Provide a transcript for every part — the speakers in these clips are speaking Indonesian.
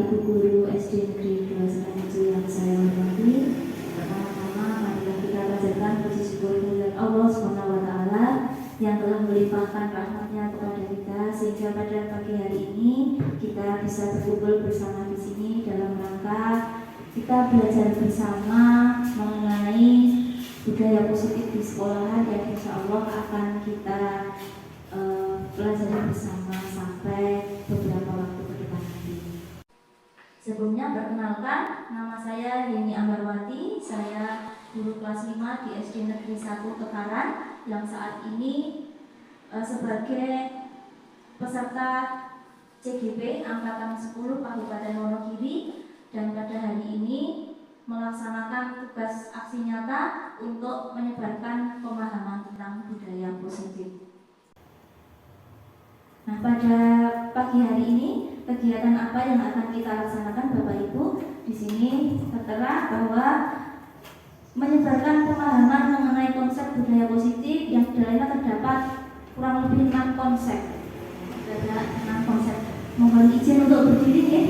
Ibu Guru SD Negeri 2 Selanjutnya yang saya hormati, pertama-tama marilah kita panjatkan puji syukur kehadirat Allah Subhanahu wa Ta'ala yang telah melimpahkan rahmat-Nya kepada kita sehingga pada pagi hari ini kita bisa berkumpul bersama di sini dalam rangka kita belajar bersama mengenai budaya positif di sekolahan yang insya Allah akan kita pelajari bersama sampai beberapa waktu ke depan nanti. Sebelumnya perkenalkan, nama saya Yeni Ambarwati, saya guru kelas 5 di SD Negeri 1 Tekaran yang saat ini sebagai peserta CGP Angkatan 10 Kabupaten Wonogiri dan pada hari ini melaksanakan tugas aksi nyata untuk menyebarkan pemahaman tentang budaya positif. Nah, pada pagi hari ini kegiatan apa yang akan kita laksanakan Bapak Ibu? Di sini tertera bahwa menyebarkan pemahaman mengenai konsep budaya positif yang di dalamnya terdapat kurang lebih 6 konsep. Ada 6 konsep. Mohon izin untuk berdiri ya.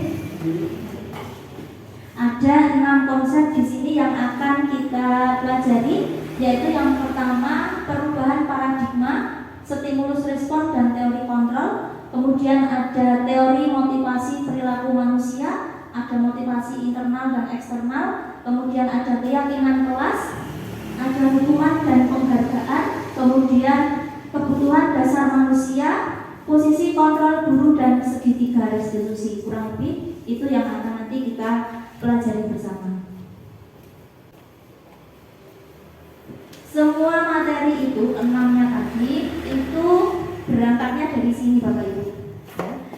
Ada 6 konsep di sini yang akan kita pelajari, yaitu yang pertama perubahan paradigma, stimulus respon dan teori kontrol. Kemudian ada teori motivasi perilaku manusia, ada motivasi internal dan eksternal, kemudian ada keyakinan kelas, ada hukuman dan penghargaan, kemudian kebutuhan dasar manusia, posisi kontrol guru dan segitiga restitusi. Kurang lebih itu yang akan nanti kita pelajari bersama. Semua materi itu, 6-nya tadi, itu berangkatnya dari sini Bapak Ibu.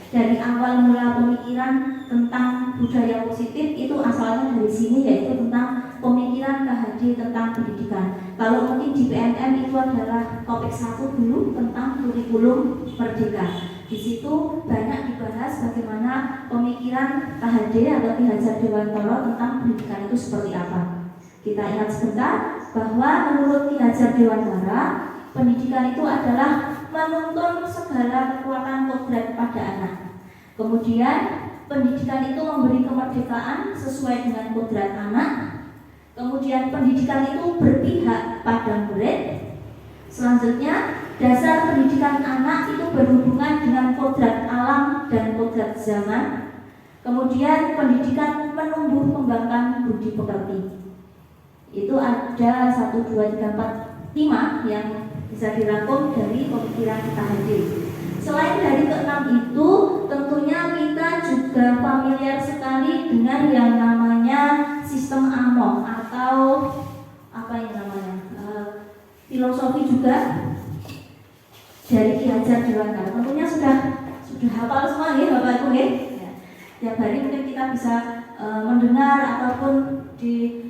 Dari awal mula pemikiran tentang budaya positif itu asalnya dari sini, yaitu tentang pemikiran KHD tentang pendidikan. Kalau mungkin di PNM itu adalah topik 1 dulu tentang kurikulum merdeka. Di situ banyak dibahas bagaimana pemikiran KHD atau Ki Hajar Dewantara tentang pendidikan itu seperti apa. Kita ingat sebentar bahwa menurut Ki Hajar Dewantara, pendidikan itu adalah menuntun segala kekuatan kodrat pada anak. Kemudian pendidikan itu memberi kemerdekaan sesuai dengan kodrat anak. Kemudian pendidikan itu berpihak pada murid. Selanjutnya, dasar pendidikan anak itu berhubungan dengan kodrat alam dan kodrat zaman. Kemudian pendidikan menumbuh kembangkan budi pekerti. Itu ada 1, 2, 3, 4, 5 yang bisa dirangkum dari pemikiran KHD. Selain dari ke-6 itu, tentunya kita juga familiar sekali dengan yang namanya sistem AMOH atau apa yang namanya filosofi juga dari Ki Hajar Dewantara. Tentunya sudah hafal semua ya Bapak Ibu ya. Tiap hari mungkin kita bisa mendengar ataupun di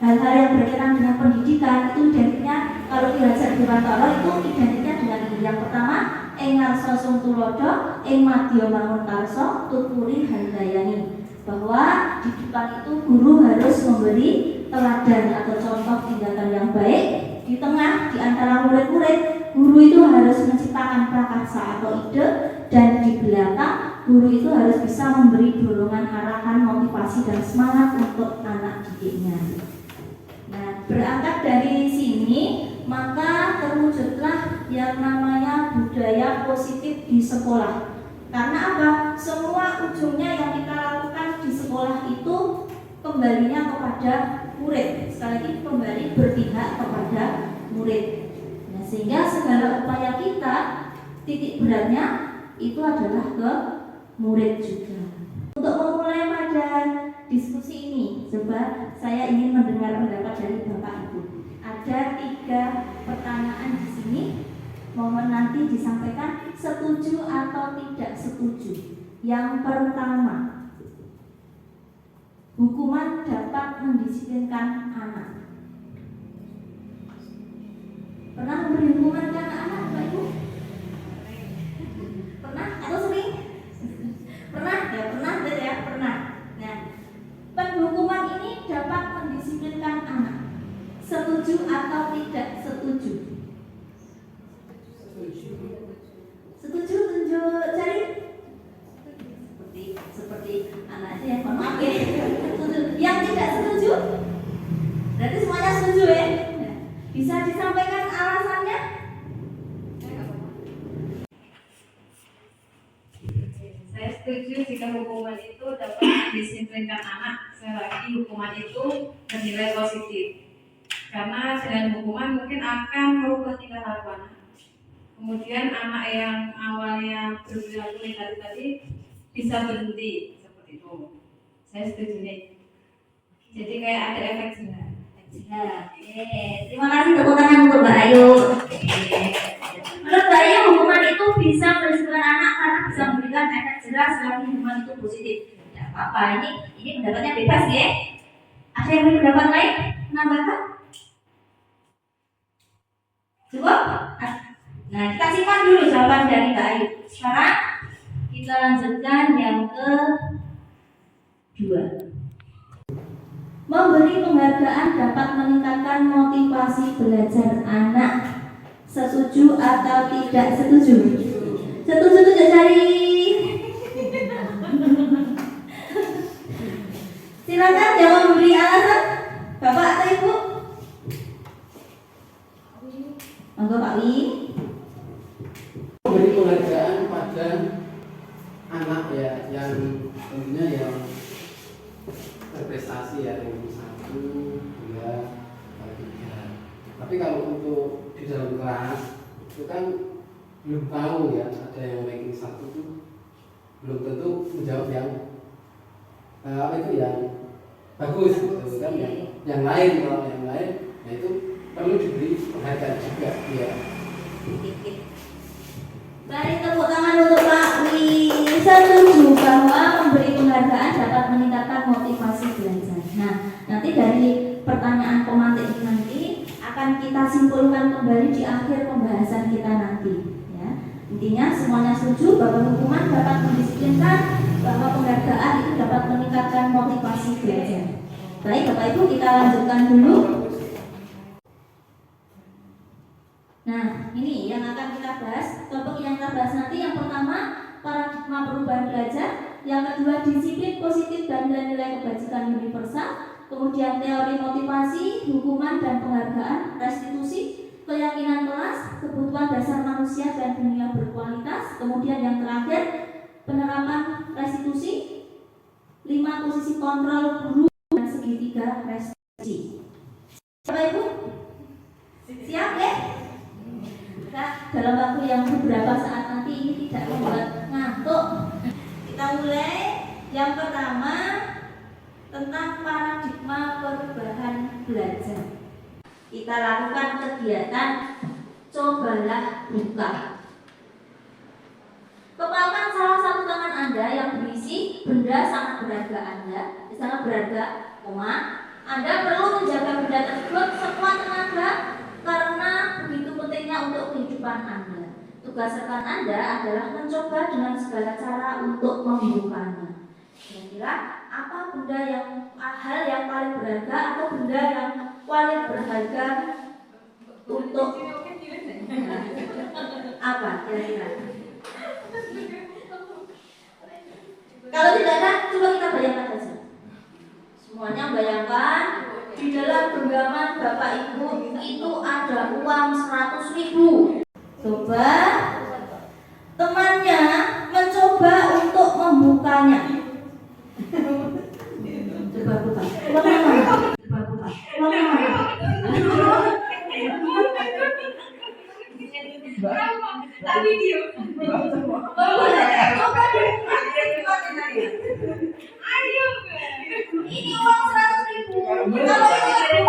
hal-hal yang berkaitan dengan pendidikan itu identiknya, kalau Ki Hajar Dewantara itu identiknya dengan ini. Yang pertama, ing ngarsa sung tulodo, ing madya mangun karsa, tuturi handayani. Bahwa di depan itu guru harus memberi teladan atau contoh tindakan yang baik. Di tengah, di antara murid-murid, guru itu harus menciptakan prakarsa atau ide, dan di belakang guru itu harus bisa memberi dorongan, arahan, motivasi dan semangat untuk anak didiknya. Nah, berangkat dari sini maka terwujudlah yang namanya budaya positif di sekolah. Karena apa? Semua ujungnya yang kita lakukan di sekolah itu kembalinya kepada murid. Sekali lagi kembali berpihak kepada murid. Nah, sehingga segala upaya kita titik beratnya itu adalah ke murid juga. Untuk memulai pada diskusi ini, coba saya ingin mendengar pendapat dari Bapak Ibu. Ada 3 pertanyaan di sini. Mohon nanti disampaikan setuju atau tidak setuju. Yang pertama, hukuman dapat mendisiplinkan anak. Pernah memberi hukuman ke anak-anak Bapak Ibu? Pernah atau sering? Pernah ya, pernah. Nah, penghukuman ini dapat mendisiplinkan anak. Setuju atau tidak setuju? Setuju, tunjuk jari. Seperti setuju jika hukuman itu dapat mendisiplinkan anak selagi hukuman itu bernilai positif. Karena dengan hukuman mungkin akan merubah tingkah laku anak. Kemudian anak yang awalnya berperilaku negatif tadi bisa berhenti seperti itu. Saya setuju nih. Jadi kayak ada efek jerah. Terima kasih, tepuk tangan untuk Mbak Ayu. Menurut Mbak Ayu, hukuman itu bisa mendisiplinkan anak karena bisa memberikan efek jerah selagi hukuman itu positif. Tidak apa-apa, ini pendapatnya bebas ya. Ada yang punya pendapat lain? Menambahkan? Cukup? Nah, kita simpan dulu jawaban dari Mbak Ayu. Sekarang kita lanjutkan yang kedua. Memberi penghargaan dapat meningkatkan motivasi belajar anak. Setuju atau tidak setuju? Setuju tidak cari? Silakan jawab, memberi alasan. Bapak atau Ibu? Monggo Pak Wi. Memberi penghargaan pada anak ya, yang tentunya yang berprestasi ya, yang 1, 2, 3. Tapi kalau untuk di dalam kelas itu kan belum tahu ya, ada yang ranking 1 itu belum tentu menjawab yang apa itu yang bagus gitu kan, yang lain. Kalau yang lain, nah itu perlu diberi penghargaan juga ya. Baik, tepuk tangan untuk Pak Wi. Setuju bahwa memberi penghargaan dapat meningkatkan motivasi belajar. Nah, nanti dari pertanyaan pemantik ini nanti akan kita simpulkan kembali di akhir pembahasan kita nanti. Ya, intinya semuanya setuju bahwa hukuman dapat mendisiplinkan, bahwa penghargaan itu dapat meningkatkan motivasi belajar. Baik, Bapak Ibu, kita lanjutkan dulu. Nah, ini yang akan kita bahas. Topik yang kita bahas nanti, yang pertama paradigma perubahan belajar, yang kedua disiplin positif dan nilai-nilai kebajikan universal, kemudian teori motivasi, hukuman dan penghargaan, restitusi, keyakinan kelas, kebutuhan dasar manusia dan dunia berkualitas, kemudian yang terakhir penerapan restitusi, 5 posisi kontrol guru dan segitiga restitusi. Bapak Ibu, siap ya? Kita dalam waktu yang beberapa saat nanti ini tidak membuat ngantuk. Kita mulai. Yang pertama tentang paradigma perubahan belajar. Kita lakukan kegiatan cobalah buka. Kepalkan salah satu tangan Anda yang berisi benda sangat berharga Anda, sangat berharga, Anda perlu menjaga benda tersebut sekuat tenaga karena begitu pentingnya untuk kehidupan Anda. Tugas rekan Anda adalah mencoba dengan segala cara untuk membukanya. Kira-kira apa benda yang hal yang paling berharga atau benda yang paling berharga untuk apa kira-kira? Kalau tidak ada, coba kita bayangkan saja. Semuanya bayangkan di dalam genggaman Bapak Ibu itu ada uang 100.000. Coba temannya mencoba untuk membukanya. Coba buka. Coba buka. Tak video. Ayo. Ini uang 100.000. Kalau ini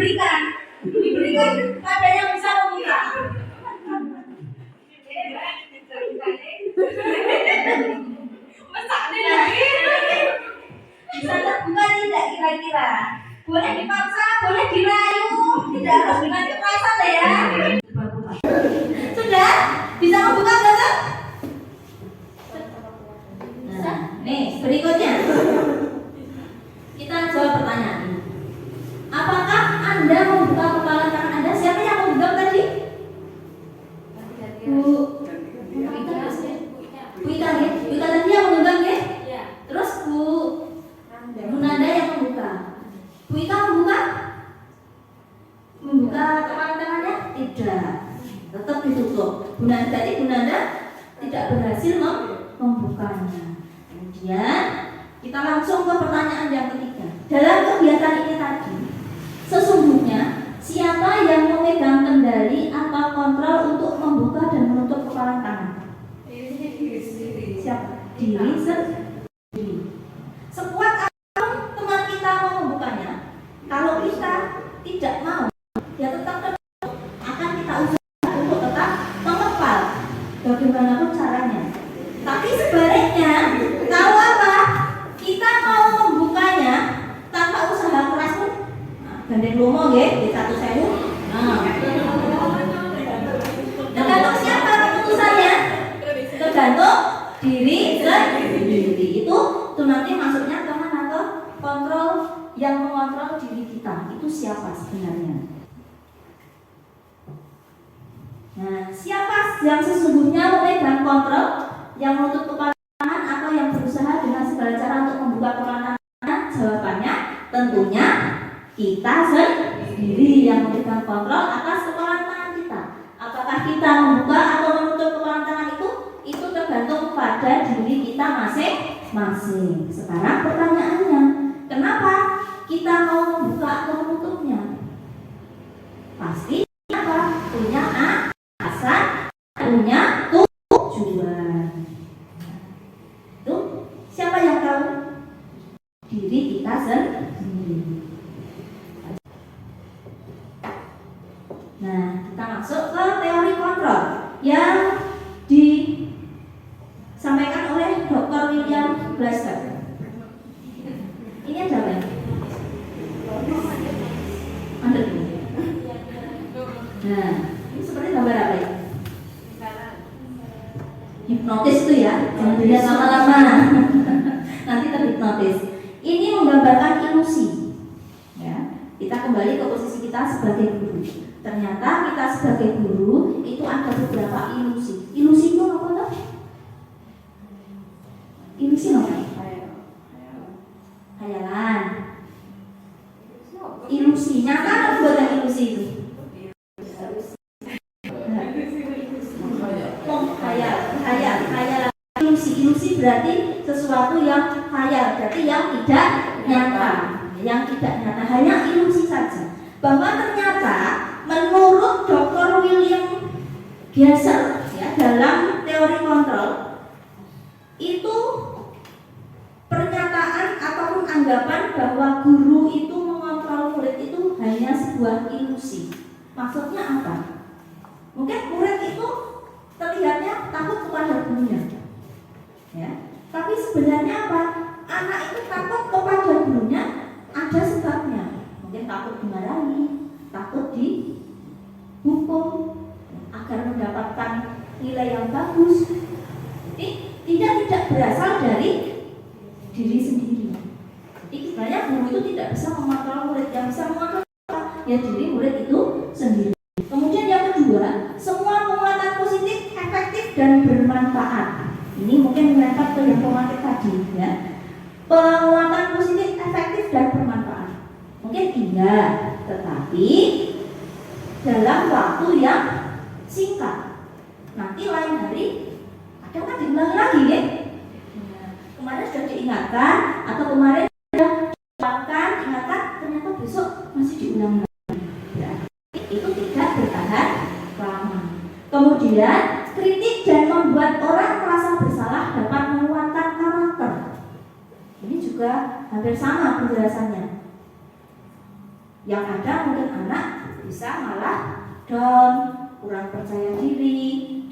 bukan diberikan pada yang bisa membuka. Bisa terbuka tidak kira-kira? Boleh dipaksa, boleh dirayu, tidak harus dengan kekerasan ya. Sudah? Bisa membuka belum? Nah, nih berikutnya kita jawab pertanyaan ini. Apakah Anda membuka kepala tangan Anda? Siapa yang membuka tadi? Bu Ika ya? Bu Ika tadi yang menggenggam ya? Terus Bu Nanda yang membuka. Bu Ika membuka? Membuka kepala tangannya? Tidak. Tetap ditutup. Bu Nanda tidak berhasil membukanya. Kemudian kita langsung ke pertanyaan yang ketiga. Dalam kegiatan ini tadi, sesungguhnya siapa yang memegang kendali atau kontrol untuk membuka dan menutup kepalan tangan? Siapa? Diri sendiri. Sekuat apapun teman kita mau membukanya, kalau kita tidak mau, ya tetap akan kita usaha untuk tetap mengepal bagaimanapun caranya. Tapi sebaliknya, tahu apa? Kita mau membukanya tanpa usaha keras pun, gandeng lomo ya, di 1.000. Tergantung siapa keputusannya? Tergantung diri sendiri. Itu nanti masuknya kemana? Ke kontrol yang mengontrol diri kita. Itu siapa sebenarnya? Nah, siapa yang sesungguhnya memegang kontrol, yang menutup kepala tangan atau yang berusaha dengan segala cara untuk membuka kepala tangan? Jawabannya tentunya kita sendiri yang memegang kontrol atas kepala tangan kita. Apakah kita membuka atau menutup kepala tangan itu tergantung pada diri kita masing-masing. Sekarang pertanyaannya, kenapa kita mau membuka atau menutupnya? Pasti apa? Punya alasan, punya tujuan. Itu siapa yang tahu? Diri kita sendiri. Nah, kita masuk ke teori kontrol yang disampaikan oleh Dr. William Glasper. Ini ada apa ya? Ada dulu. Nah, ini seperti gambar apa ya? Hipnotis itu ya, jangan dilihat lama-lama. Nanti terhipnotis. Ini menggambarkan ilusi. Ya, kita kembali ke posisi kita sebagai guru. Ternyata kita sebagai guru itu ada beberapa ilusi. Ilusi itu apa tuh? Ilusi apa? Hayalan. Ilusi nyata atau bukan ilusi itu? Hayal. Ilusi berarti sesuatu yang hayal, berarti yang tidak nyata. Hanya ilusi saja. Bahwa ternyata menurut Dr. William Glasper ya, dalam teori kontrol itu pernyataan ataupun anggapan bahwa guru itu mengontrol murid itu hanya sebuah ilusi. Maksudnya apa? Mungkin murid itu terlihatnya takut kepada gurunya, ya. Tapi sebenarnya apa? Anak itu takut kepada gurunya ada sebabnya. Mungkin takut dimarahi, takut dihukum agar mendapatkan nilai yang bagus. Jadi tidak berasal dari diri sendiri. Jadi sebenarnya guru itu tidak bisa mengontrol murid. Yang bisa mengontrol ya diri murid itu sendiri. Kemudian yang kedua, semua penguatan positif, efektif dan bermanfaat. Ini mungkin melempar ke yang pemakai tadi, ya. Penguatan positif, efektif dan bermanfaat. Mungkin iya, tetapi dalam waktu yang singkat. Nanti lain hari ada kan diulangi lagi, ya. Kemarin sudah diingatkan atau kemarin sudah ingatkan, ternyata besok masih diulangi lagi. Ya. Itu tidak bertahan lama. Kemudian kritik dan membuat orang merasa bersalah dapat menguatkan karakter. Ini juga hampir sama penjelasannya. Yang ada mungkin anak bisa malah down, kurang percaya diri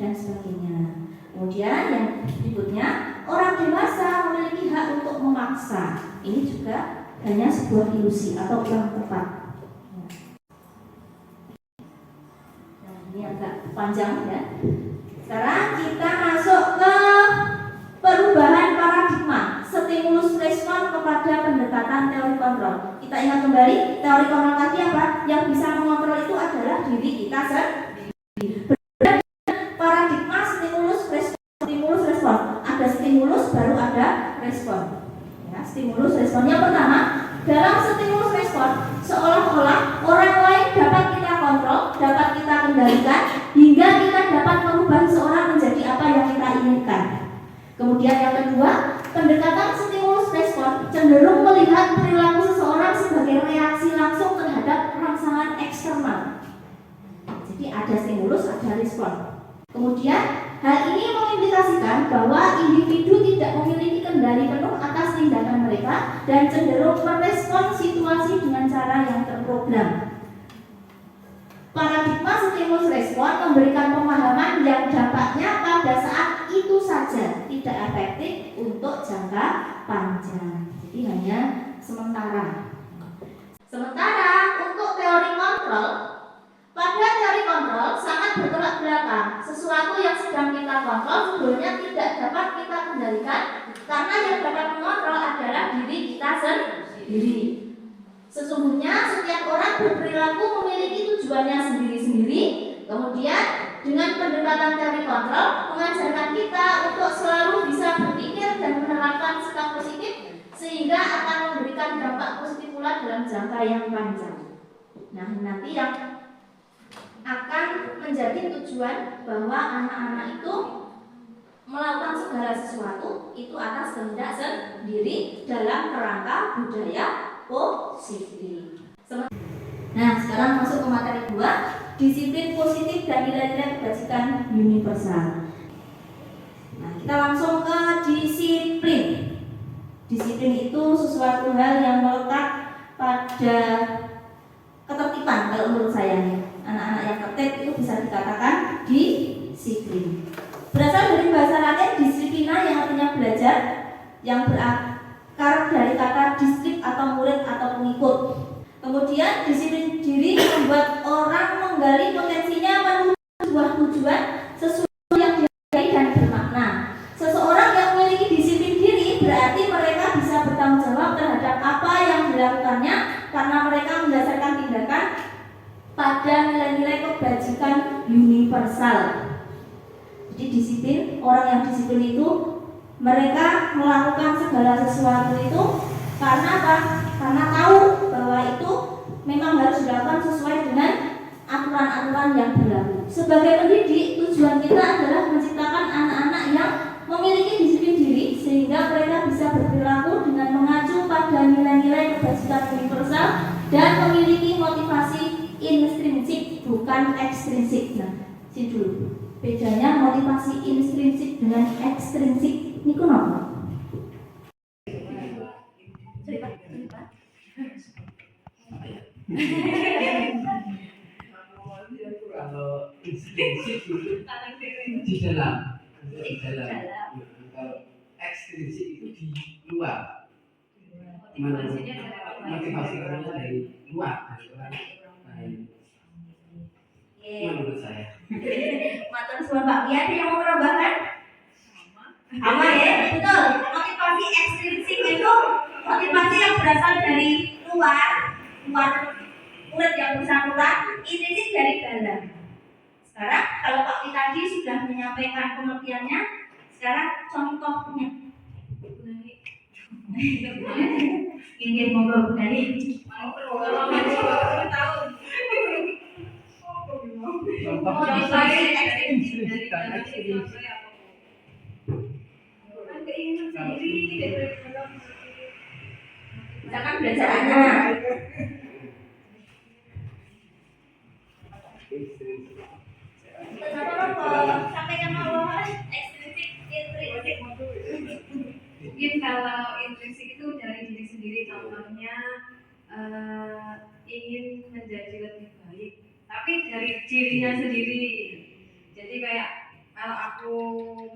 dan sebagainya. Kemudian yang berikutnya, orang dewasa memiliki hak untuk memaksa. Ini juga hanya sebuah ilusi atau kurang tepat. Ini agak panjang ya. Sekarang kita masuk ke perubahan paradigma, stimulus respon kepada pendekatan teori kontrol. Kita ingat kembali, teori kontrol tadi apa? Yang bisa mengontrol itu adalah diri kita sendiri. Paradigma stimulus respon. Ada stimulus baru ada respon. Ya, stimulus respon. Yang pertama, dalam stimulus respon seolah-olah orang lain dapat kita kontrol, dapat kita kendalikan, hingga kita dapat merubah seorang menjadi apa yang kita inginkan. Kemudian yang kedua, pendekatan stimulus respon cenderung melihat perilaku seseorang sebagai reaksi langsung terhadap rangsangan eksternal. Jadi ada stimulus, ada respon. Kemudian hal ini mengimplikasikan bahwa individu tidak memiliki kendali penuh atas tindakan mereka dan cenderung merespon situasi dengan cara yang terprogram. Paradigma stimulus respon memberikan pemahaman yang dampaknya pada saat itu saja, tidak efektif untuk jangka panjang. Jadi hanya sementara. Sementara untuk teori kontrol, pada teori kontrol sangat bertolak belakang. Sesuatu yang sedang kita kontrol sebetulnya tidak dapat kita kendalikan, karena yang dapat mengontrol adalah diri kita sendiri. Sesungguhnya setiap orang berperilaku memiliki tujuannya sendiri-sendiri. Kemudian dengan pendekatan teori kontrol mengajarkan kita untuk selalu bisa berpikir dan menerapkan sikap positif, sehingga akan memberikan dampak positif pula dalam jangka yang panjang. Nah, nanti yang akan menjadi tujuan bahwa anak-anak itu melakukan segala sesuatu itu atas kehendak sendiri dalam kerangka budaya positif. Nah, sekarang masuk ke materi 2, disiplin positif dan nilai-nilai kebajikan universal. Nah, kita langsung ke disiplin. Disiplin itu sesuatu hal yang melekat pada ketertiban. Kalau menurut saya nih, anak-anak yang tertib itu bisa dikatakan disiplin. Berasal dari bahasa Latin disiplina yang artinya belajar, yang berakar dari kata disiplin atau murid atau pengikut. Kemudian disiplin diri membuat orang menggali potensinya menuju sebuah tujuan sesuatu yang dihargai dan bermakna. Seseorang yang memiliki disiplin diri berarti mereka bisa bertanggung jawab terhadap apa yang dilakukannya, karena mereka mendasarkan tindakan pada nilai-nilai kebajikan universal. Jadi disiplin, orang yang disiplin itu mereka melakukan segala sesuatu itu karena apa? Karena tahu bahwa itu memang harus dilakukan sesuai dengan aturan-aturan yang berlaku. Sebagai pendidik, tujuan kita adalah menciptakan anak-anak yang memiliki disiplin diri sehingga mereka bisa berperilaku dengan mengacu pada nilai-nilai kebajikan universal dan memiliki motivasi intrinsik bukan ekstrinsik. Nah, sini dulu. Bedanya motivasi intrinsik dengan ekstrinsik niku napa? Kalau intrinsik itu di dalam. Kalau ekstrinsik itu di luar. Motivasinya dari luar, dari orang lain. Menurut saya. Matur suwun Pak. Ya, ada yang mau menambahkan? Sama ya, betul. Motivasi ekstrinsik itu motivasi yang berasal dari luar murid yang bersangkutan, intrinsik dari dalam. Sekarang kalau Pak Wi tadi sudah menyampaikan pengertiannya, sekarang contohnya. Ini monggo Bu Dani. Motivasi ekstrinsik dan ekstrinsik. Misalkan belajar anak. Sampaikan Allah ekstrinsik, intrinsik. Mungkin kalau intrinsik itu dari diri sendiri, contohnya ingin menjadi lebih baik, tapi dari dirinya sendiri. Jadi kayak kalau aku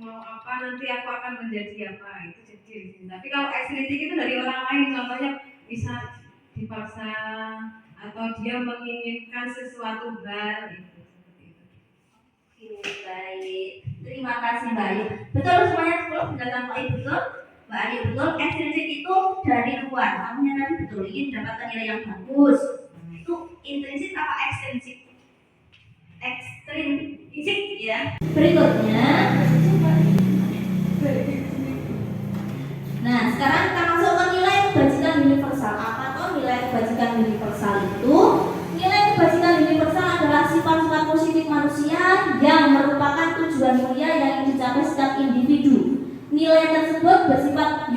mau apa nanti aku akan menjadi apa, itu jadi diri sendiri. Tapi kalau ekstrinsik itu dari orang lain, contohnya bisa dipaksa atau dia menginginkan sesuatu hal itu. Baik, terima kasih Mbak Ayu. Betul semuanya 10 penjelasan Pak Ayu betul. Mbak Ayu betul, ekstrinsik itu dari luar. Kamunya tadi betul, ingin mendapatkan nilai yang bagus. Itu intrinsik apa ekstrinsik? Ekstrinsik ya. Berikutnya. Nah, sekarang kita masuk ke nilai kebajikan universal. Apa tuh nilai kebajikan universal itu? Nilai kebajikan universal adalah sifat-sifat positif manusia yang merupakan tujuan mulia yang dicapai setiap individu. Nilai tersebut bersifat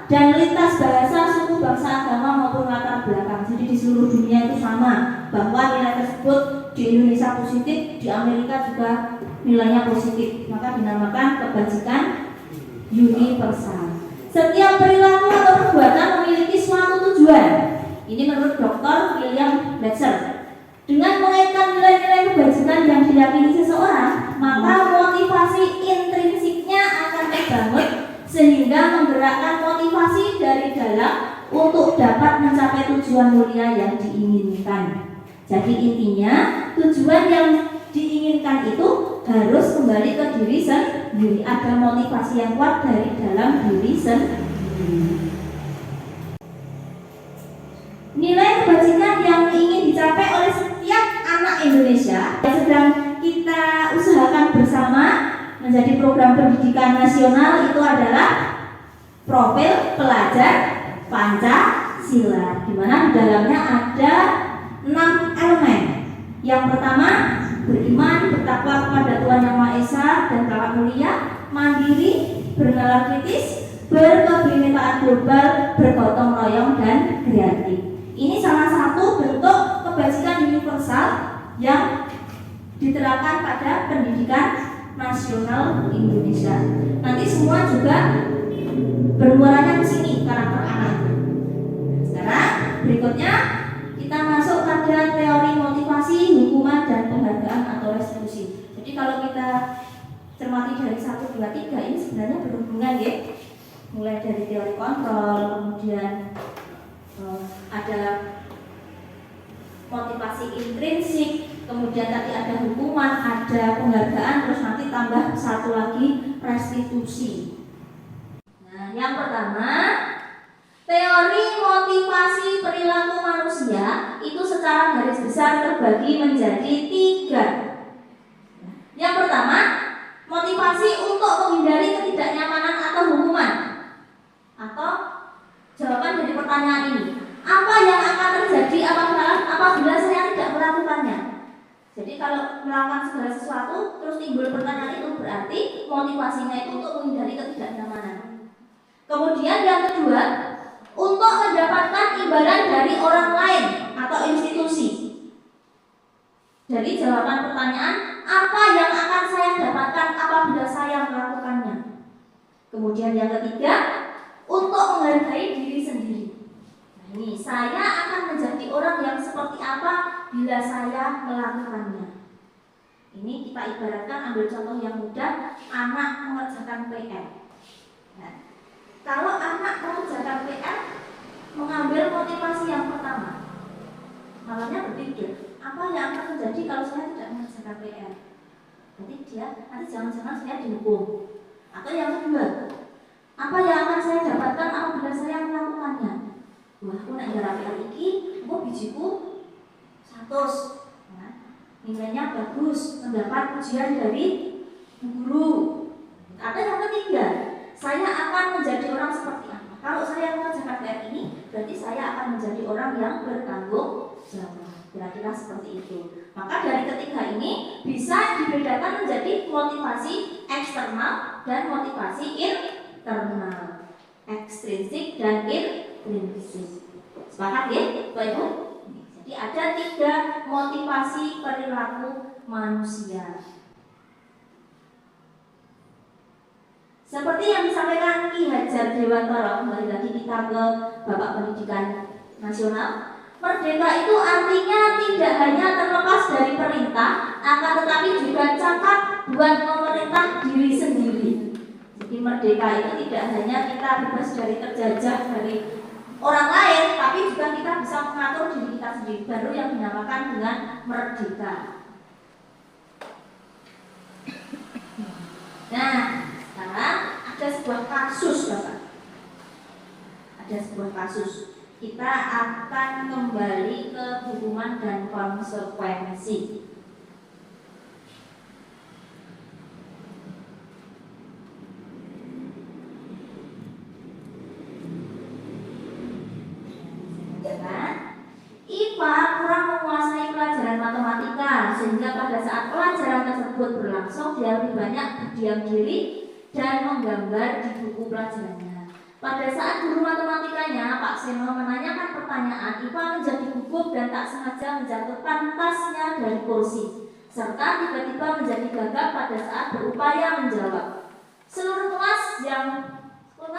dan lintas bahasa, suku, bangsa, agama maupun latar belakang. Jadi di seluruh dunia itu sama, bahwa nilai tersebut di Indonesia positif, di Amerika juga nilainya positif, maka dinamakan kebajikan universal. Setiap perilaku atau perbuatan memiliki suatu tujuan. Ini menurut Dr. William Blatcher. Dengan mengaitkan nilai-nilai kebajikan yang diyakini seseorang, maka motivasi intrinsiknya akan terbangun sehingga menggerakkan motivasi dari dalam untuk dapat mencapai tujuan mulia yang diinginkan. Jadi intinya tujuan yang diinginkan itu harus kembali ke diri sendiri, ada motivasi yang kuat dari dalam diri sendiri. Nilai kebajikan yang ingin dicapai oleh setiap anak Indonesia yang sedang kita usahakan bersama menjadi program pendidikan nasional itu adalah profil pelajar Pancasila, di mana di dalamnya ada 6 elemen. Yang pertama, beriman, bertakwa kepada Tuhan Yang Maha Esa dan Kakak Mulia, mandiri, bernalar kritis, berkebinekaan global, bergotong royong dan kreatif. Ini salah satu bentuk kebajikan universal yang diterapkan pada pendidikan nasional Indonesia. Nanti semua juga bermuaranya ke sini karakter anak. Sekarang berikutnya kita masuk pada teori motivasi, hukuman dan penghargaan atau restitusi. Jadi kalau kita cermati dari 1, 2, 3 ini sebenarnya berhubungan ya. Mulai dari teori kontrol, kemudian ada motivasi intrinsik, kemudian tadi ada hukuman, ada penghargaan, terus nanti tambah satu lagi restitusi. Nah, yang pertama, teori motivasi perilaku manusia itu secara garis besar terbagi menjadi 3. Yang pertama, motivasi untuk menghindari ketidaknyamanan atau hukuman. Atau jawaban dari pertanyaan ini, apa yang akan terjadi apabila saya tidak melakukannya? Jadi kalau melakukan segala sesuatu terus timbul pertanyaan itu berarti motivasinya itu untuk menghindari ketidaknyamanan. Kemudian yang kedua, untuk mendapatkan imbalan dari orang lain atau institusi. Jadi jawaban pertanyaan, apa yang akan saya dapatkan apabila saya melakukannya? Kemudian yang ketiga, untuk menghargai diri sendiri. Nah, ini saya akan menjadi orang yang seperti apa bila saya melakukannya. Ini kita ibaratkan, ambil contoh yang mudah, anak mengerjakan PR. Nah, kalau anak mengerjakan PR, mengambil motivasi yang pertama, malamnya berpikir, apa yang akan terjadi kalau saya tidak mengerjakan PR? Berarti dia nanti jangan-jangan saya dihukum. Atau yang kedua, apa yang akan saya dapatkan apabila saya melakukannya? Wah, aku nak garap PR ini, aku bijiku 100. Nah, nilainya bagus, mendapat pujian dari guru. Atau yang ketiga, saya akan menjadi orang seperti apa? Kalau saya mengerjakan PR ini, berarti saya akan menjadi orang yang bertanggung jawab. Kira-kira seperti itu. Maka dari ketiga ini bisa dibedakan menjadi motivasi eksternal dan motivasi internal, ekstrinsik dan intrinsik. Sepakat ya, Bapak Ibu? Jadi ada 3 motivasi perilaku manusia. Seperti yang disampaikan Ki Hajar Dewantara, kembali lagi kita ke Bapak Pendidikan Nasional. Merdeka itu artinya tidak hanya terlepas dari perintah, akan tetapi juga cakap buat memerintah diri sendiri. Jadi merdeka itu tidak hanya kita bebas dari terjajah dari orang lain, tapi juga kita bisa mengatur diri kita sendiri. Baru yang dinamakan dengan merdeka. Nah, sekarang ada sebuah kasus, Bapak. Ada sebuah kasus. Kita akan kembali ke hukuman dan konsekuensi. IPA kurang menguasai pelajaran matematika, sehingga pada saat pelajaran tersebut berlangsung dia lebih banyak berdiam diri dan menggambar di buku pelajarannya. Pada saat guru matematikanya, Pak Seno menanyakan pertanyaan, Iva menjadi gugup dan tak sengaja menjatuhkan tasnya dari kursi, serta tiba-tiba menjadi gagap pada saat berupaya menjawab. Seluruh kelas yang pun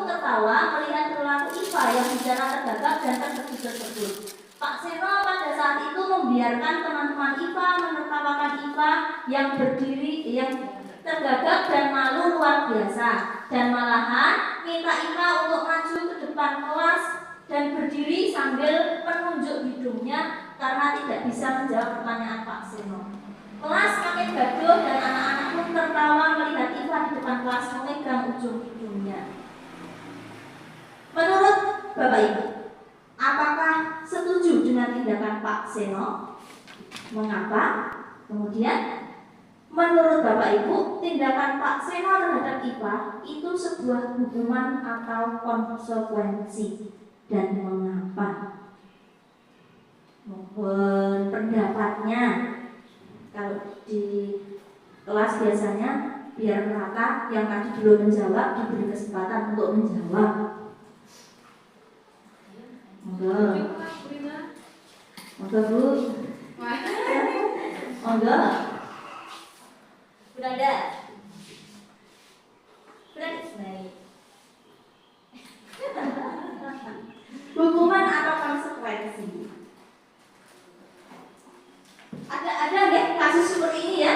tertawa melihat perilaku Iva yang bicara tergagap dan terkejut tersebut. Pak Seno pada saat itu membiarkan teman-teman Iva menertawakan Iva yang berdiri, yang tergagap dan malu luar biasa, dan malahan minta Iva untuk maju ke depan kelas dan berdiri sambil menunjuk hidungnya karena tidak bisa menjawab pertanyaan Pak Seno. Kelas makin gaduh dan anak-anak pun tertawa melihat Iva di depan kelas memegang ujung hidungnya. Menurut Bapak Ibu, apakah setuju dengan tindakan Pak Seno? Mengapa? Kemudian, menurut Bapak Ibu, tindakan Pak Seno terhadap Iva itu sebuah hukuman atau konsekuensi, dan mengapa? Mohon pendapatnya. Kalau di kelas biasanya biar merata, yang tadi belum menjawab diberi kesempatan untuk menjawab. Monggo. Monggo Bu. Monggo. Bunda. Hukuman atau konsekuensi? Ada nggak kasus seperti ini ya?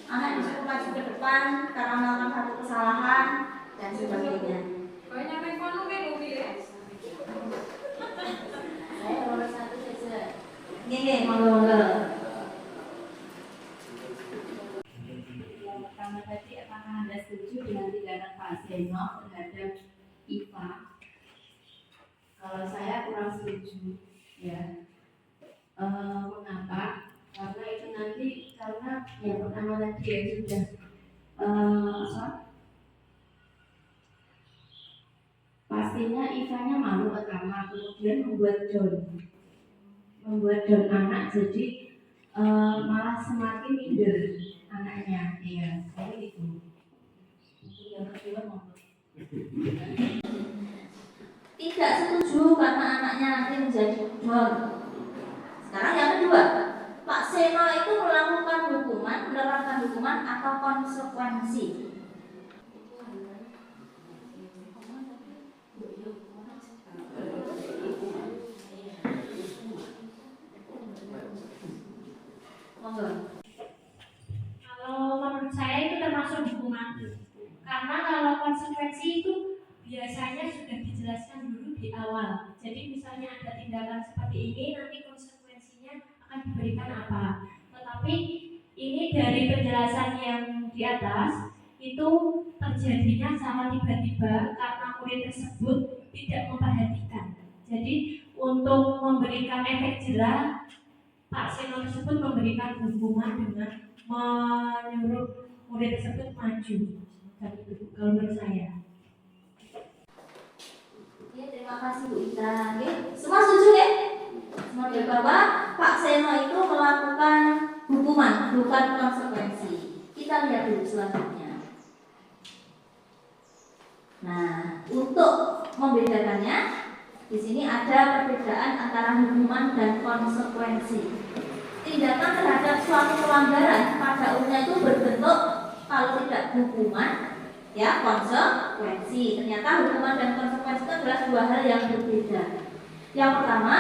Anak disuruh maju ke depan karena melakukan satu kesalahan dan sebagainya. Banyak yang kono kan mobil ya. Saya nomor satu saja. Gini, monggo. Yang pertama tadi, apakah Anda setuju dengan tindakan Pak Seno terhadap Iva? Kalau saya kurang setuju, ya. Mengapa? Karena itu nanti karena yang pertama tadi ya sudah pastinya Ivanya malu pertama, kemudian membuat down anak, jadi malah semakin minder anaknya, iya, saya itu. Yang kedua Tidak setuju karena anaknya nanti menjadi down. Sekarang yang kedua, Pak Seno itu mendapatkan hukuman atau konsekuensi. Monggo. Kalau menurut saya itu termasuk hukuman, karena kalau konsekuensi itu biasanya sudah dijelaskan dulu di awal. Jadi misalnya ada tindakan seperti ini, nanti konsekuensinya akan diberikan apa. Tetapi ini dari penjelasan yang di atas itu terjadinya sangat tiba-tiba karena murid tersebut tidak memperhatikan. Jadi untuk memberikan efek jerah, Pak Seno tersebut memberikan hukuman dengan menyuruh murid tersebut maju. Dan itu kalau menurut saya. Oke, terima kasih Bu Ita. Oke, semua setuju ya? Semua bahwa Pak Seno itu melakukan hukuman, bukan konsekuensi. Kita lihat dulu selanjutnya. Nah, untuk membedakannya, di sini ada perbedaan antara hukuman dan konsekuensi. Tindakan terhadap suatu pelanggaran pada umumnya itu berbentuk kalau tidak hukuman, ya konsekuensi. Ternyata hukuman dan konsekuensi itu adalah dua hal yang berbeda. Yang pertama,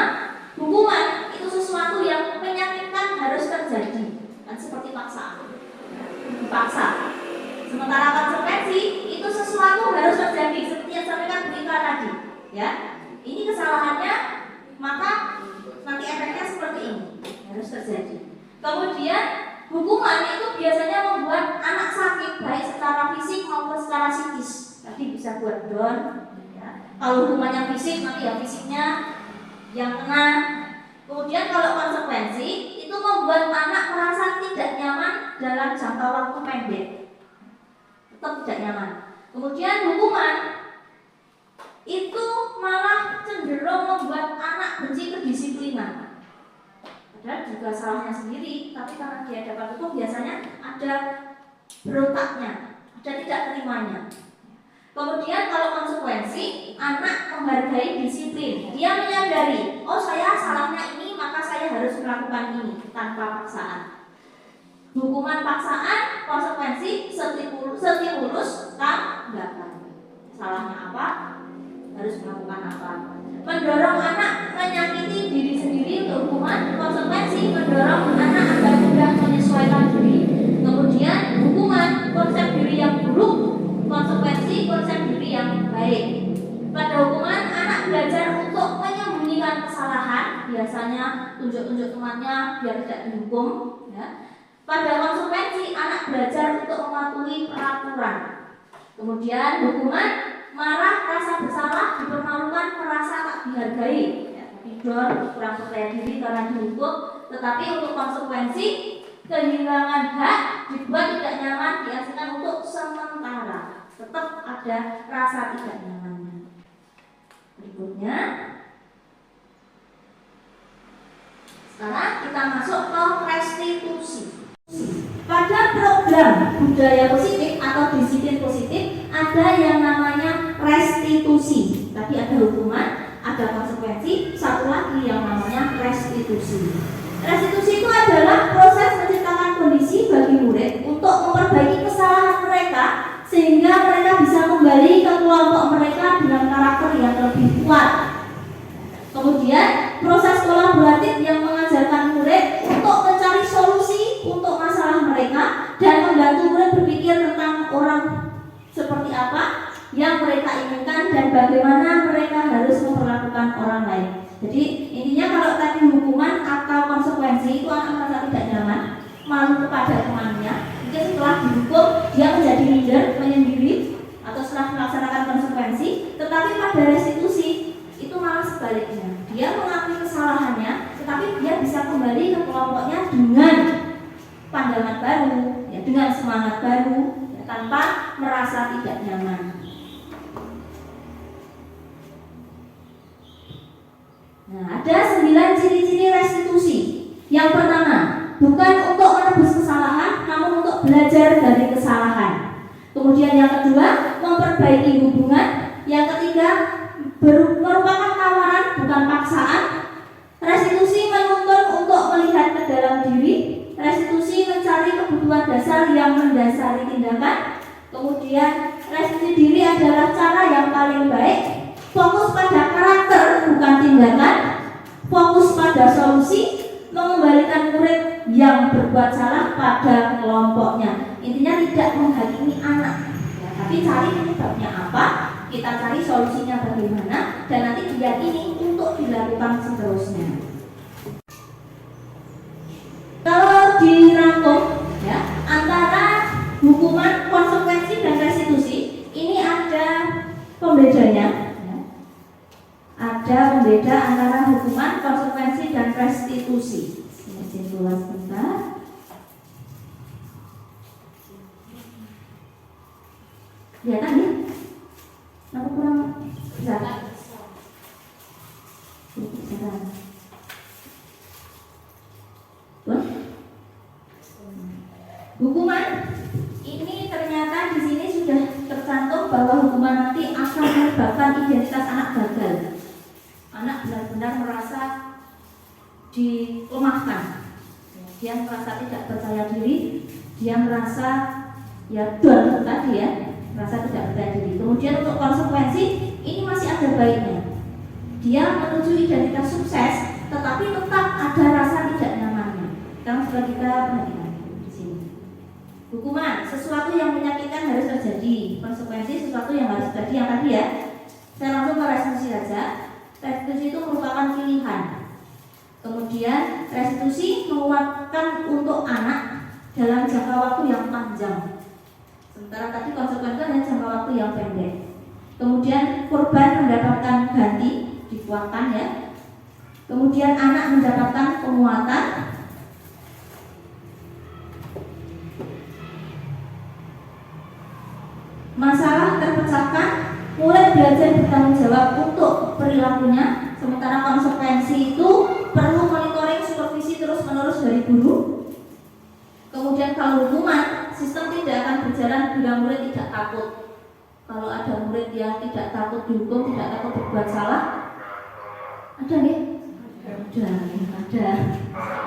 hukuman itu sesuatu yang menyakitkan harus terjadi, kan seperti paksaan, dipaksa. Sementara konsekuensi itu sesuatu harus terjadi, seperti yang disampaikan Bu Ika tadi, ya. Ini kesalahannya, maka nanti efeknya seperti ini, harus terjadi. Kemudian hukuman itu biasanya membuat anak sakit baik secara fisik maupun secara psikis. Tadi bisa buat down, ya. Kalau hukumannya fisik, nanti ya fisiknya yang kena. Kemudian kalau konsekuensi itu membuat anak merasa tidak nyaman dalam jangka waktu pendek, tetap tidak nyaman. Kemudian hukuman itu malah cenderung membuat anak benci kedisiplinan. Padahal juga salahnya sendiri, tapi karena dia dapat hukum biasanya ada berontaknya, ada tidak terimanya. Kemudian kalau konsekuensi, anak menghargai disiplin. Dia menyadari, oh saya salahnya ini, maka saya harus melakukan ini tanpa paksaan. Hukuman paksaan, konsekuensi, stimulus, tanggapan. Salahnya apa? Harus melakukan apa? Mendorong anak menyakiti diri sendiri untuk hukuman, konsekuensi mendorong anak agar mudah menyesuaikan diri. Kemudian hukuman, konsep diri yang buruk, konsekuensi konsep diri yang baik. Pada hukuman, anak belajar untuk menyembunyikan kesalahan, biasanya tunjuk-tunjuk temannya biar tidak dihukum. Ya. Pada konsekuensi, anak belajar untuk mematuhi peraturan. Kemudian hukuman, marah, rasa bersalah, dipermalukan, merasa tak dihargai, ya, tidur, kurang percaya diri karena dihukum. Tetapi untuk konsekuensi, kehilangan hak, dibuat tidak nyaman, diasingkan untuk sementara. Tetap ada rasa tidak nyamannya. Berikutnya, sekarang kita masuk ke restitusi. Pada program budaya positif atau disiplin positif ada yang namanya restitusi. Tadi ada hukuman, ada konsekuensi, satu lagi yang namanya restitusi. Restitusi itu adalah proses menciptakan kondisi bagi murid untuk memperbaiki kesalahan mereka sehingga mereka bisa kembali ke kelompok mereka dengan karakter yang lebih kuat. Kemudian proses kolaboratif yang mengajarkan murid untuk mencari solusi untuk masalah mereka dan membantu murid berpikir tentang orang seperti apa yang mereka inginkan dan bagaimana mereka harus memperlakukan orang lain. Jadi intinya kalau tadi hukuman atau konsekuensi itu anak merasa tidak nyaman, malu kepada temannya. Mungkin setelah dihukum dia menjadi minder, menyendiri atau setelah melaksanakan konsekuensi. Tetapi pada restitusi itu malah sebaliknya. Dia mengakui kesalahannya, tetapi dia bisa kembali ke kelompoknya dengan pandangan baru, ya, dengan semangat baru, ya, tanpa merasa tidak nyaman. Nah, ada 9 ciri-ciri restitusi. Yang pertama, bukan untuk menebus kesalahan, namun untuk belajar dari kesalahan. Kemudian yang kedua, memperbaiki hubungan. Yang ketiga, merupakan tawaran, bukan paksaan. Restitusi menuntun untuk melihat ke dalam diri. Restitusi mencari kebutuhan dasar yang mendasari tindakan. Kemudian restitusi diri adalah cara yang paling baik. Fokus pada karakter, bukan tindakan. Fokus pada solusi, mengembalikan murid yang berbuat salah pada kelompoknya. Intinya tidak menghakimi anak, ya, tapi cari penyebabnya apa, kita cari solusinya bagaimana, dan nanti diyakini untuk dilakukan seterusnya. Kalau dirangkum, ya, antara hukuman, konsekuensi, dan restitusi, ini ada pembedanya. Ada pembeda antara hukuman, konsekuensi, dan restitusi. Ini keluar sebentar. Ya kan ya? Aku kurang besar. Hukuman ini ternyata di sini sudah tercantum bahwa hukuman nanti akan menyebabkan identitas anak gagal. Anak benar-benar merasa dilemahkan. Dia merasa tidak percaya diri, dia merasa ya down tadi ya, merasa tidak percaya diri. Kemudian untuk konsekuensi ini masih ada baiknya. Dia menuju identitas sukses, tetapi tetap ada rasa tidak nyamannya. Sekarang sudah kita perhatikan di sini. Hukuman, sesuatu yang menyakitkan harus terjadi. Konsekuensi, sesuatu yang harus terjadi. Yang tadi ya, saya langsung ke restitusi saja. Restitusi itu merupakan pilihan. Kemudian restitusi menguatkan untuk anak dalam jangka waktu yang panjang. Sementara tadi konsekuensi hanya jangka waktu yang pendek. Kemudian korban mendapatkan ganti, dikuatkan ya. Kemudian anak mendapatkan penguatan. Masalah terpecahkan, mulai belajar bertanggung jawab untuk perilakunya. Sementara konsekuensi itu perlu monitoring, supervisi terus-menerus dari guru. Kemudian kalau hukuman, sistem tidak akan berjalan bila murid tidak takut. Kalau ada murid yang tidak takut dihukum, tidak takut berbuat salah, ada nggak? Ada.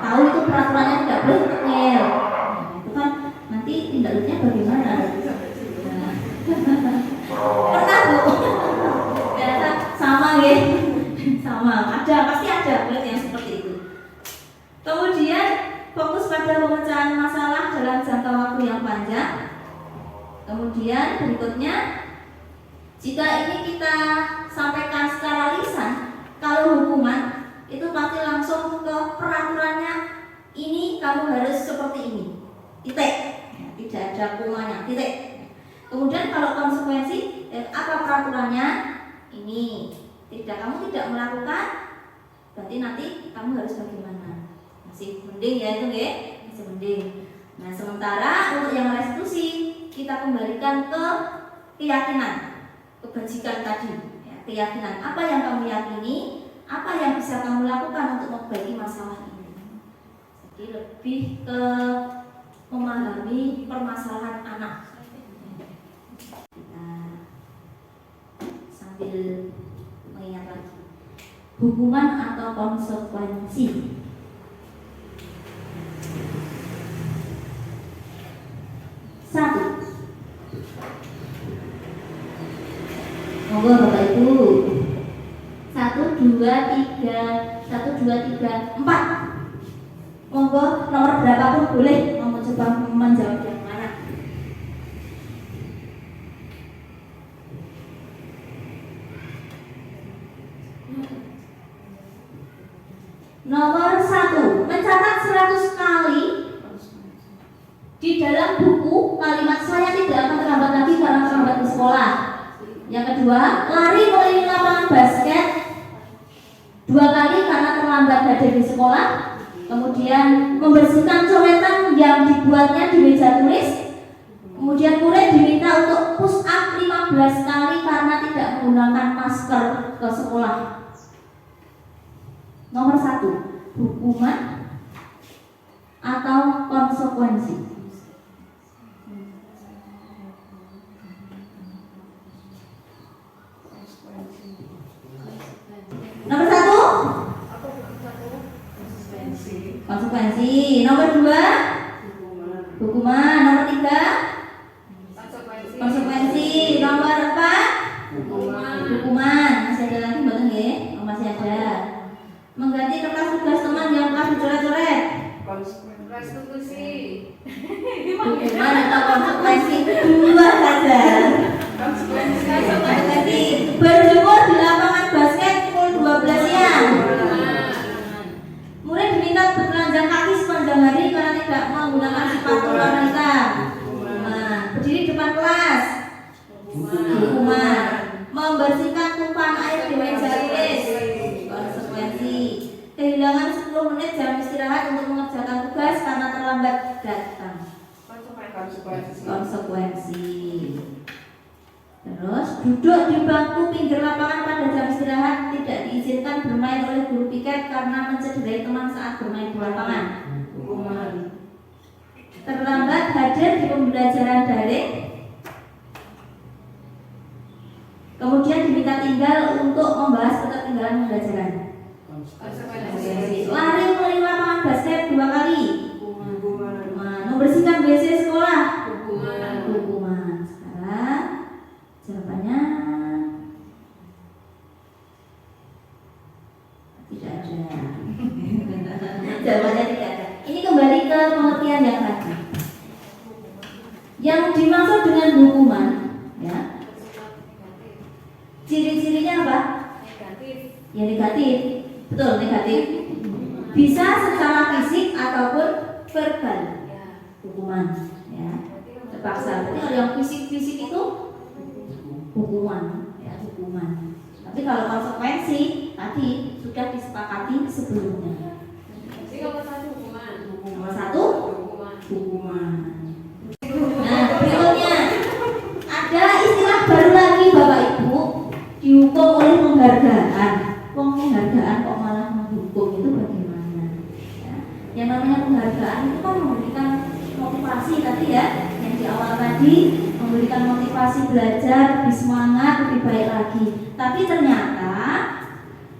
Tahu itu peraturannya tidak boleh ngel. Nah, itu kan nanti tindak lanjutnya bagaimana? Nah. Pernah Bu? Ternyata sama ya, sama. Ada, pasti ada murid yang seperti itu. Kemudian fokus pada pemecahan masalah dalam jangka waktu yang panjang. Kemudian berikutnya, jika ini kita sampaikan secara lisan, kalau hukuman itu pasti langsung ke peraturannya. Ini kamu harus seperti ini, titik. Tidak ada komanya, titik. Kemudian kalau konsekuensi, apa peraturannya? Ini. Kamu tidak melakukan, berarti nanti kamu harus bagaimana? Masih mending ya itu ya, masih mending. Nah sementara untuk yang restitusi kita kembalikan ke keyakinan, kebajikan tadi, ya, keyakinan apa yang kamu yakini, apa yang bisa kamu lakukan untuk memperbaiki masalah ini. Jadi lebih ke memahami permasalahan anak. Kita sambil mengingat lagi hukuman atau konsekuensi. Satu, monggo Bapak Ibu. 1, 2, 3, 4. Monggo nomor berapapun boleh. Mau coba menjawab yang mana? Nomor 1, mencatat 100 kali di dalam buku kalimat saya tidak akan terlambat lagi karena terlambat di sekolah. Yang kedua, lari keliling lapangan basket 2 kali karena terlambat hadir di sekolah. Kemudian membersihkan coretan yang dibuatnya di meja tulis. Kemudian murid diminta untuk push up 15 kali karena tidak menggunakan masker ke sekolah. Nomor 1, hukuman atau konsekuensi? Nomor 1, konsekuensi. Nomor 2, hukuman. Nomor 3, konsekuensi. Nomor 4, hukuman. Masih ada lagi betul nggih? Oh, masih ada. Mengganti kertas tugas teman yang telah dicoret-coret. Restitusi. Hukuman atau konsekuensi? 2 saja. Konsekuensi. Berjemur di lapangan basket pukul 12 siang. Murid diminta bertelanjang kaki sepanjang hari karena tidak menggunakan sepatu warna hitam. Berdiri depan kelas. Hukuman. Membersihkan tumpahan air di meja tulis. Konsekuensi. Kehilangan 10 menit jam istirahat untuk mengerjakan tugas karena terlambat datang. Konsekuensi. Terus duduk di bangku pinggir lapangan pada jam istirahat, tidak diizinkan bermain oleh guru piket karena mencederai teman saat bermain di lapangan. Terlambat hadir di pembelajaran daring. Kemudian diminta tinggal untuk membahas ketertinggalan pembelajaran. Lari keliling lapangan basket 2 kali. Membersihkan WC sekolah. Hukuman. Sekarang jawabannya tidak ada. Jawabannya tidak ada. Ini kembali ke pengertian yang tadi. Yang dimaksud dengan hukuman, ya, ciri-cirinya apa? Ya negatif. Betul, negatif. Bisa secara fisik ataupun verbal. Hukuman, ya. Terpaksa. Berarti kalau yang fisik-fisik itu hukuman, ya, hukuman. Tapi kalau konsekuensi tadi sudah disepakati sebelumnya. Nomor 1 hukuman. Nomor 1 hukuman. Nah, berikutnya ada istilah baru lagi Bapak Ibu, dihukum oleh penghargaan. Penghargaan kok malah menghukum, itu bagaimana? Ya. Yang namanya penghargaan itu kan memberikan motivasi tadi ya, yang di awal tadi. tadi memberikan motivasi belajar, lebih semangat, lebih baik lagi. Tapi ternyata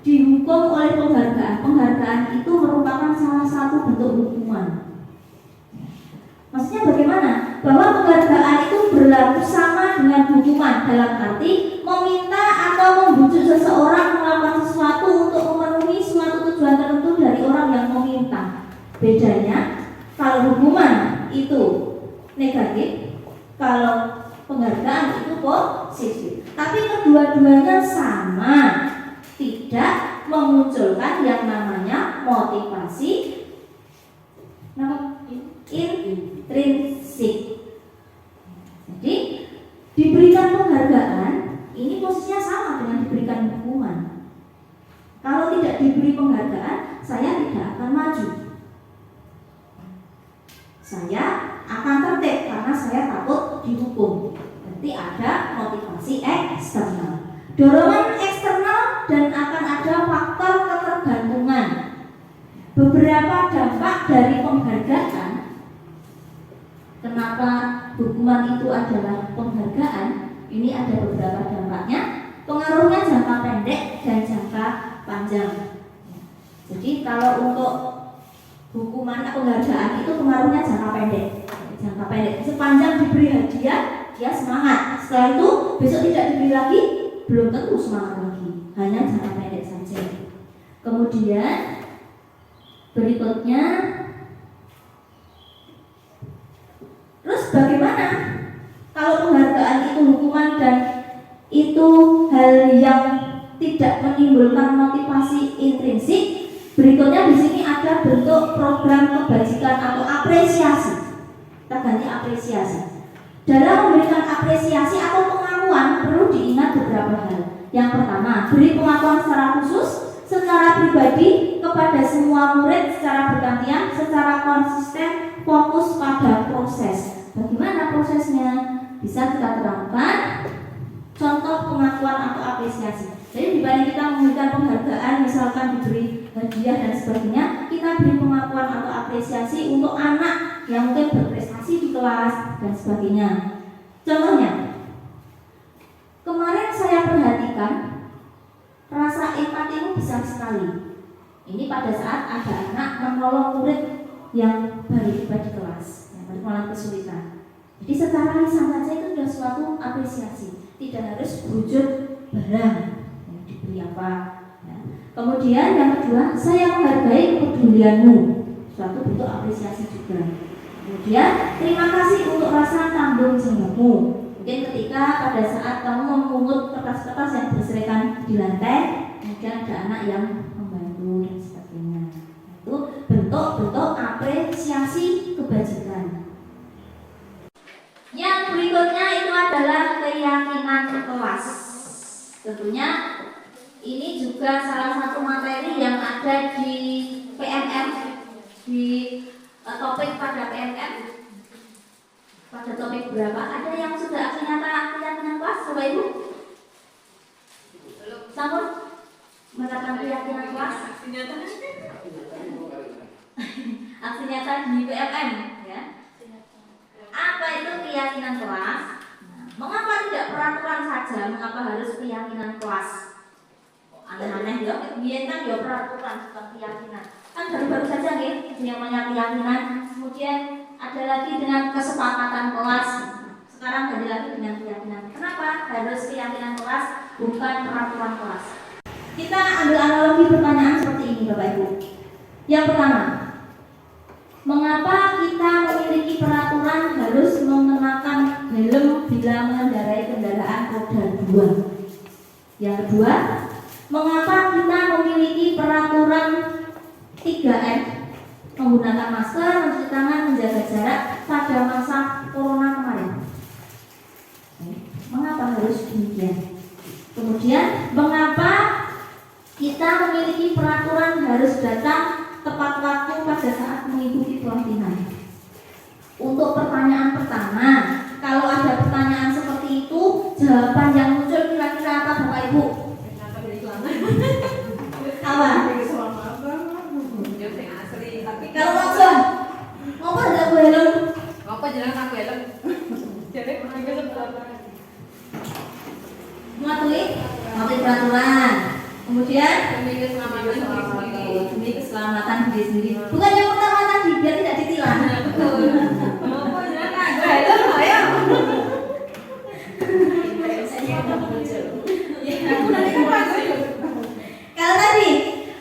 dihukum oleh penghargaan. Penghargaan itu merupakan salah satu bentuk hukuman. Maksudnya bagaimana? Bahwa penghargaan itu berlaku sama dengan hukuman, dalam arti meminta atau membujuk seseorang melakukan sesuatu untuk memenuhi suatu tujuan tertentu dari orang yang meminta. Bedanya, kalau hukuman itu negatif, kalau penghargaan itu positif. Tapi kedua-duanya sama, tidak memunculkan yang namanya motivasi intrinsik. Jadi diberikan penghargaan ini posisinya sama dengan diberikan hukuman. Kalau tidak diberi penghargaan, saya tidak akan maju. Saya akan tertib karena saya takut dihukum. Berarti ada motivasi eksternal, dorongan eksternal, dan akan ada faktor ketergantungan. Beberapa dampak dari penghargaan. Kenapa hukuman itu adalah penghargaan? Ini ada beberapa dampaknya. Pengaruhnya jangka pendek dan jangka panjang. Jadi kalau untuk hukuman penghargaan itu pengaruhnya jangka pendek. Jangka pendek sepanjang diberi hadiah, dia semangat. Setelah itu besok tidak diberi lagi, belum tentu semangat lagi. Hanya jangka pendek saja. Kemudian berikutnya, terus bagaimana kalau penghargaan itu hukuman dan itu hal yang tidak menimbulkan motivasi intrinsik? Berikutnya di sini ada bentuk program kebajikan atau apresiasi. Kita ganti apresiasi. Dalam memberikan apresiasi atau pengakuan perlu diingat beberapa hal. Yang pertama, beri pengakuan secara khusus, secara pribadi kepada semua murid secara bergantian, secara konsisten, fokus pada proses. Bagaimana prosesnya? Bisa kita terangkan. Contoh pengakuan atau apresiasi. Jadi dibanding kita memberikan penghargaan, misalkan diberi hadiah dan sebagainya, kita beri pengakuan atau apresiasi untuk anak yang mungkin berprestasi di kelas dan sebagainya. Contohnya, kemarin saya perhatikan rasa empatimu besar sekali. Ini pada saat ada anak menolong murid yang baru tiba di kelas, yang mengalami kesulitan. Jadi secara lisan saja itu sudah suatu apresiasi, tidak harus wujud barang yang diberi apa. Ya. Kemudian yang kedua, saya menghargai kepedulianmu, suatu bentuk apresiasi juga. Kemudian terima kasih untuk rasa tanggung jawabmu. Mungkin ketika pada saat kamu memungut kertas-kertas yang berserakan di lantai, kemudian ada anak yang membantu dan sebagainya. Itu bentuk-bentuk apresiasi kebajikan. Yang berikutnya itu adalah keyakinan kelas. Tentunya ini juga salah satu materi yang ada di PMM, di topik pada PMM. Pada topik berapa? Ada yang sudah aksi nyata keyakinan kelas, Bapak Ibu? Sampun mendapatkan keyakinan kelas? Aksi nyata di PMM, ya. Apa itu keyakinan kelas? Nah, mengapa tidak peraturan saja? Mengapa harus keyakinan kelas? Aneh-aneh ya, kemudian kan ya peraturan bukan keyakinan. Kan baru-baru saja nih yang namanya keyakinan. Kemudian ada lagi dengan kesepakatan kelas. Sekarang ganti lagi dengan keyakinan. Kenapa harus keyakinan kelas bukan peraturan kelas? Kita ambil analogi pertanyaan seperti ini, Bapak Ibu. Yang pertama, mengapa kita memiliki peraturan harus mengenakan helm bila mengendarai kendaraan roda 2? Yang kedua, mengapa kita memiliki peraturan 3M, menggunakan masker, mencuci tangan, menjaga jarak pada masa corona kemarin? Mengapa harus demikian? Kemudian, mengapa kita memiliki peraturan harus datang tepat waktu pada saat mengikuti pelatihan? Untuk pertanyaan pertama, kalau ada pertanyaan seperti itu, jawaban yang muncul kira-kira apa, Bapak Ibu? Apa? Tapi Kalau langsung, ngapa tidak helm? apa jalan aku helm? mematuhi peraturan. Kemudian Demi keselamatan diri sendiri. demi keselamatan diri sendiri. Bukan yang pertama tadi biar tidak ditilang. Betul. Oh, jangan. Helm, ayo. Kalau tadi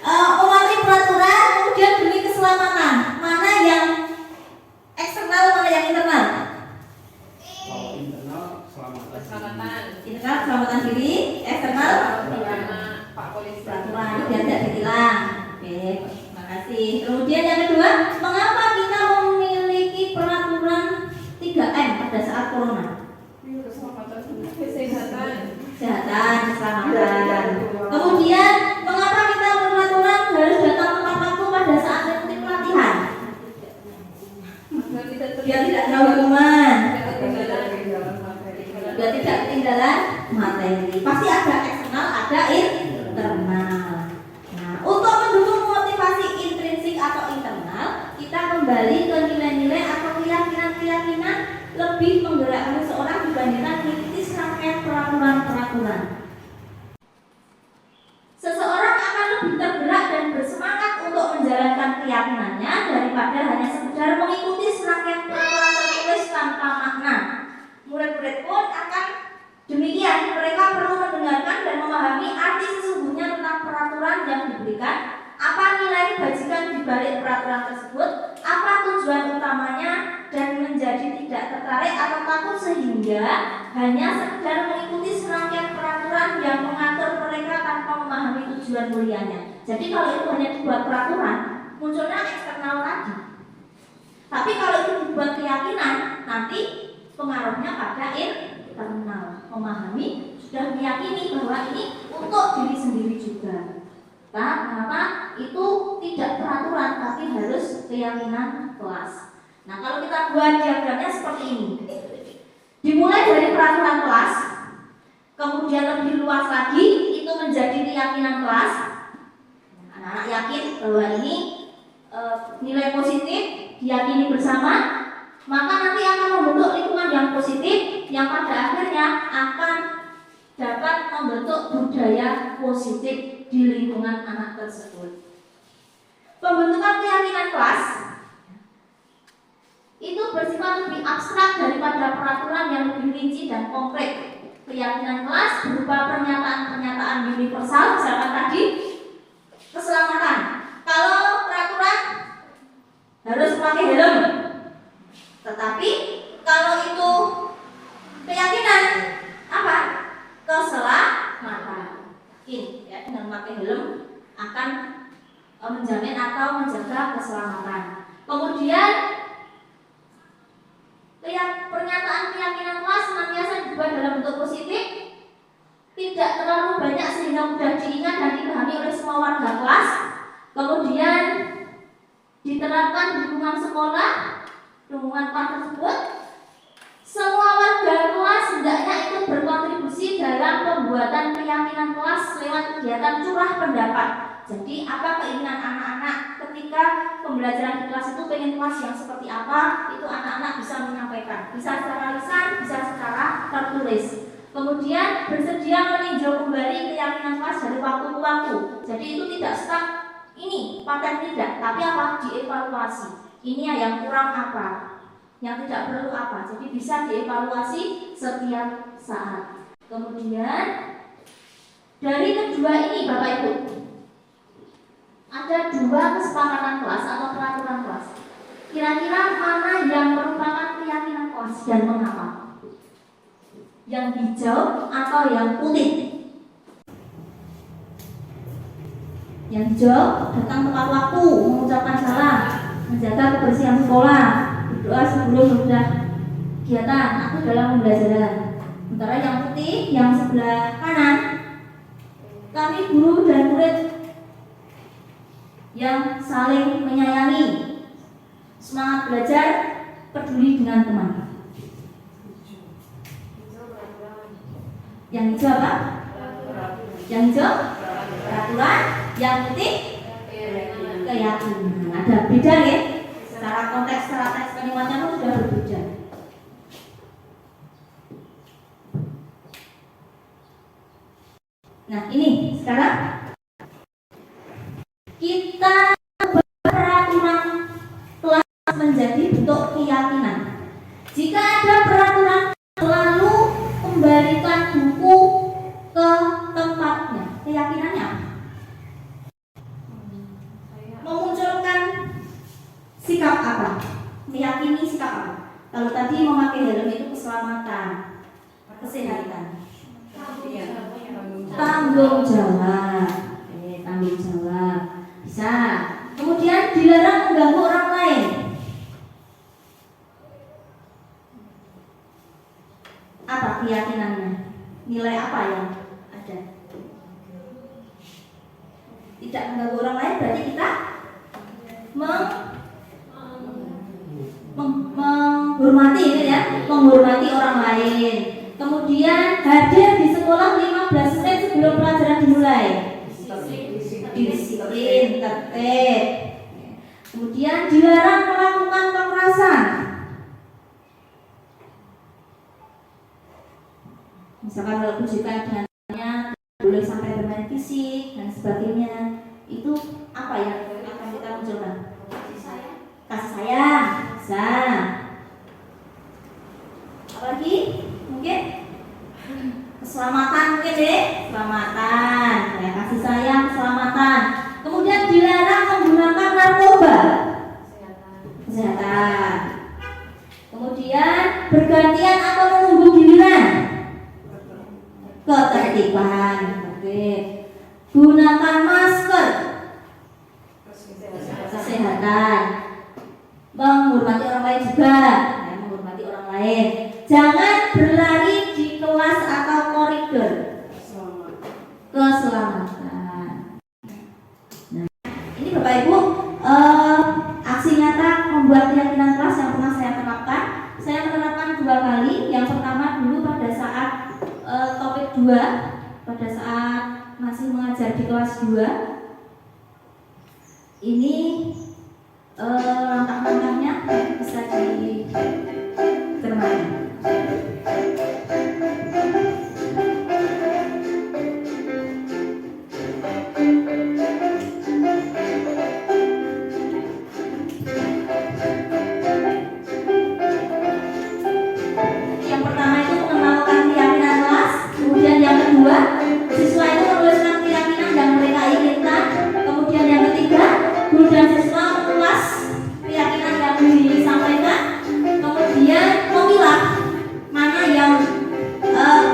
mematuhi peraturan, kemudian demi keselamatan, mana yang eksternal, mana yang internal? Kalau internal selamatan. Keselamatan. Internal keselamatan diri, eksternal Karena Pak Polisi. peraturan biar tidak ditilang. Oke, terima kasih. Kemudian yang kedua, mengapa kita memiliki peraturan 3M pada saat corona? Kesehatan. Kesehatan, keselamatan. Kemudian mengapa kita peraturan harus datang tepat waktu pada saat mengikuti pelatihan? Agar tidak Biar tidak kena hukuman, ketinggalan. biar tidak ketinggalan materi. Pasti ada eksternal, ada internal. Nah, untuk mendukung motivasi intrinsik atau internal, kita kembali ke nilai-nilai atau keyakinan-keyakinan lebih menggerakkan seseorang dibandingkan mengikuti serangkaian peraturan-peraturan. Seseorang akan lebih tergerak dan bersemangat untuk menjalankan keyakinannya daripada hanya sekedar mengikuti serangkaian peraturan tertulis tanpa makna. Murid-murid pun akan demikian, mereka perlu mendengarkan dan memahami arti sesungguhnya tentang peraturan yang diberikan, apa nilai kebajikan di balik peraturan tersebut, apa tujuan utamanya, dan menjadi tidak tertarik atau takut sehingga hanya sekedar mengikuti serangkaian peraturan yang mengatur mereka tanpa memahami tujuan mulianya. Jadi kalau itu hanya dibuat peraturan, munculnya eksternal tadi. Tapi kalau itu dibuat keyakinan, nanti pengaruhnya pada internal. Memahami, sudah meyakini bahwa ini untuk diri sendiri juga. Kenapa? Itu tidak peraturan, tapi harus keyakinan kelas. Nah, kalau kita buat diagramnya seperti ini. Dimulai dari peraturan kelas, kemudian lebih luas lagi, itu menjadi keyakinan kelas. Anak-anak yakin bahwa ini nilai positif, diyakini bersama, maka nanti akan membentuk lingkungan yang positif, yang pada akhirnya akan dapat membentuk budaya positif di lingkungan anak tersebut. Pembentukan keyakinan kelas itu bersifat lebih abstrak daripada peraturan yang lebih rinci dan konkret. Keyakinan kelas berupa pernyataan-pernyataan universal, misalkan tadi keselamatan. Kalau peraturan harus pakai helm, tetapi kalau itu keyakinan apa? Keselamatan. Yakin ya, dengan pakai helm akan menjamin atau menjaga keselamatan. Kemudian pernyataan keyakinan kelas senantiasa dibuat dalam bentuk positif, tidak terlalu banyak sehingga mudah diingat dan dipahami oleh semua warga kelas. Kemudian diterapkan di lingkungan sekolah, lingkungan kelas tersebut. Semua warga kelas hendaknya ikut berkontribusi dalam pembuatan keyakinan kelas lewat kegiatan curah pendapat. Jadi apa keinginan anak-anak ketika pembelajaran di kelas itu pengen kelas yang seperti apa, itu anak-anak bisa menyampaikan, bisa secara lisan, bisa secara tertulis. Kemudian bersedia meninjau kembali keyakinan kelas dari waktu ke waktu. Jadi itu tidak stuck ini paten tidak, tapi apa? Dievaluasi. Ini yang kurang apa, yang tidak perlu apa. Jadi bisa dievaluasi setiap saat. Kemudian dari kedua ini Bapak Ibu, ada dua kesepakatan kelas atau peraturan kelas. Kira-kira mana yang merupakan keyakinan kelas dan mengapa? Yang hijau atau yang putih? Yang hijau datang tepat waktu, mengucapkan salam, menjaga kebersihan sekolah, berdoa sebelum sudah kegiatan atau dalam pembelajaran. Sementara yang putih, yang sebelah kanan, kami guru dan murid yang saling menyayangi, semangat belajar, peduli dengan teman. Yang hijau apa? Yang hijau peraturan, yang putih keyakinan. Ada beda ya? Secara konteks, secara teks kalimatnya pun sudah berbeda. Nah ini sekarang kita peraturan kelas menjadi bentuk keyakinan. Jika ada peraturan, selalu kembalikan buku ke tempatnya. Keyakinannya apa? Memunculkan sikap apa? Meyakini sikap apa? Kalau tadi memakai helm itu keselamatan, kesehatan, tanggung jawab. Oke, tanggung jawab bisa. Kemudian dilarang mengganggu orang lain. Apa keyakinannya? Nilai apa yang ada? Tidak mengganggu orang lain berarti kita menghormati gitu ya, menghormati orang lain. Kemudian hadir di sekolah 15 menit sebelum pelajaran dimulai. Disiplin, tertib. Kemudian dilarang melakukan kekerasan. Misalkan kalau kunjungan dengannya boleh sampai bermain fisik dan sebagainya. Itu apa yang akan kita munculkan? Kasih sayang, bisa. Apalagi mungkin keselamatan, mungkin deh keselamatan, ya, kasih sayang, keselamatan. Kemudian dilarang menggunakan narkoba, kesehatan. Kemudian bergantian atau menunggu giliran, ketertiban. Oke. Gunakan masker, kesehatan. Menghormati orang lain juga, ya, menghormati orang lain. Jangan berlari di kelas atau koridor, keselamatan. Nah, ini Bapak Ibu aksi nyata membuat keyakinan kelas yang pernah saya terapkan. Saya menerapkan 2 kali. Yang pertama dulu pada saat topik 2, pada saat masih mengajar di kelas 2. Ini langkah-langkahnya bisa dicermati. Yang pertama itu mengenalkan keyakinan kelas, kemudian yang kedua siswa itu menuliskan keyakinan yang mereka inginkan, kemudian yang ketiga guru dan siswa mengulas keyakinan yang disampaikan, kemudian memilah mana yang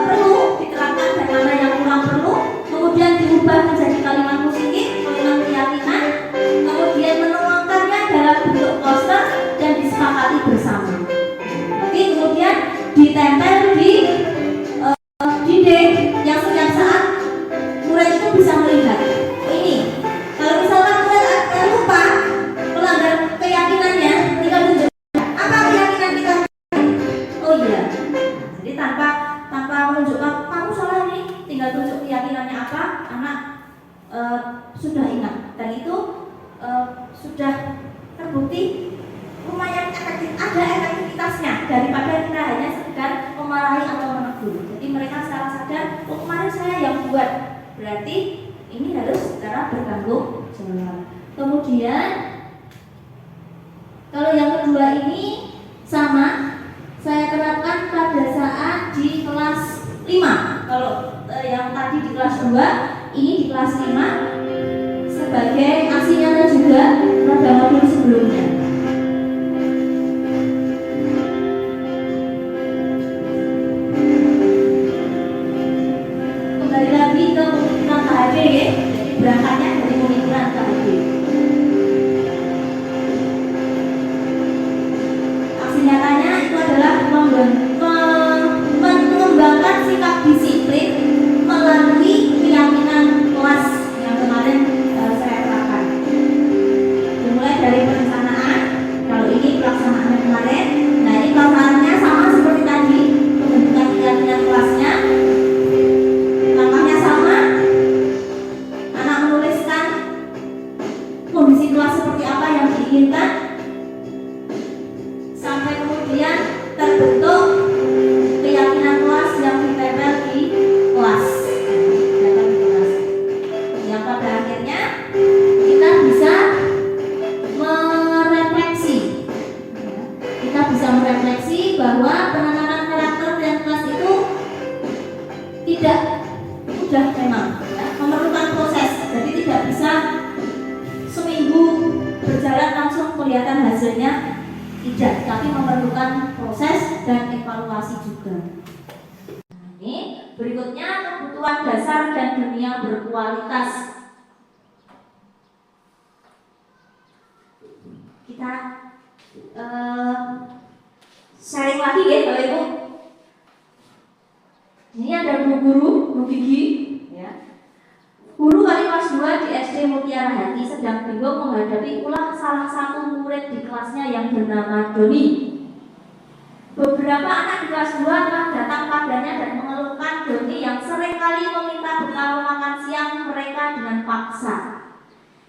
perlu diterapkan dan mana yang kurang perlu, kemudian diubah menjadi kalimat positif, kalimat keyakinan, kemudian menuangkannya dalam bentuk poster dan disepakati bersama. Oke, kemudian ditempel di dinding yang setiap saat murid itu bisa melihat. Ini kalau misalkan murid lupa melanggar keyakinannya, tinggal tunjuk apa keyakinan kita. Oh iya, jadi tanpa menunjukkan kamu salah ini, tinggal tunjuk keyakinannya apa, anak sudah ingat dan itu sudah terbukti lumayan efektif, ada efektivitasnya daripada kita hanya sekedar memarahi atau menegur. Jadi mereka secara sadar, oh kemarin saya yang buat, berarti ini harus secara bertanggung jawab. Kemudian kalau yang kedua ini sama, saya terapkan pada saat di kelas 5. Kalau yang tadi di kelas 2, ini di kelas 5 sebagai aksi nyata juga pada modul sebelumnya. Kembali lagi ke pemikiran KHB, ya. Jadi berangkatnya dari pemikiran KHB. Aksi nyatanya itu adalah mengembangkan sikap disiplin melalui keyakinan kelas yang evaluasi juga. Nah, ini berikutnya kebutuhan dasar dan dunia berkualitas. Kita sharing lagi ya Bapak Ibu. Ini ada guru gigi ya. Guru wali kelas 2 di SD Mutiara Hati sedang bingung menghadapi ulah salah satu murid di kelasnya yang bernama Doni. Beberapa anak di kelas 2 telah datang padanya dan mengeluhkan Doni yang sering kali meminta bekal makan siang mereka dengan paksa.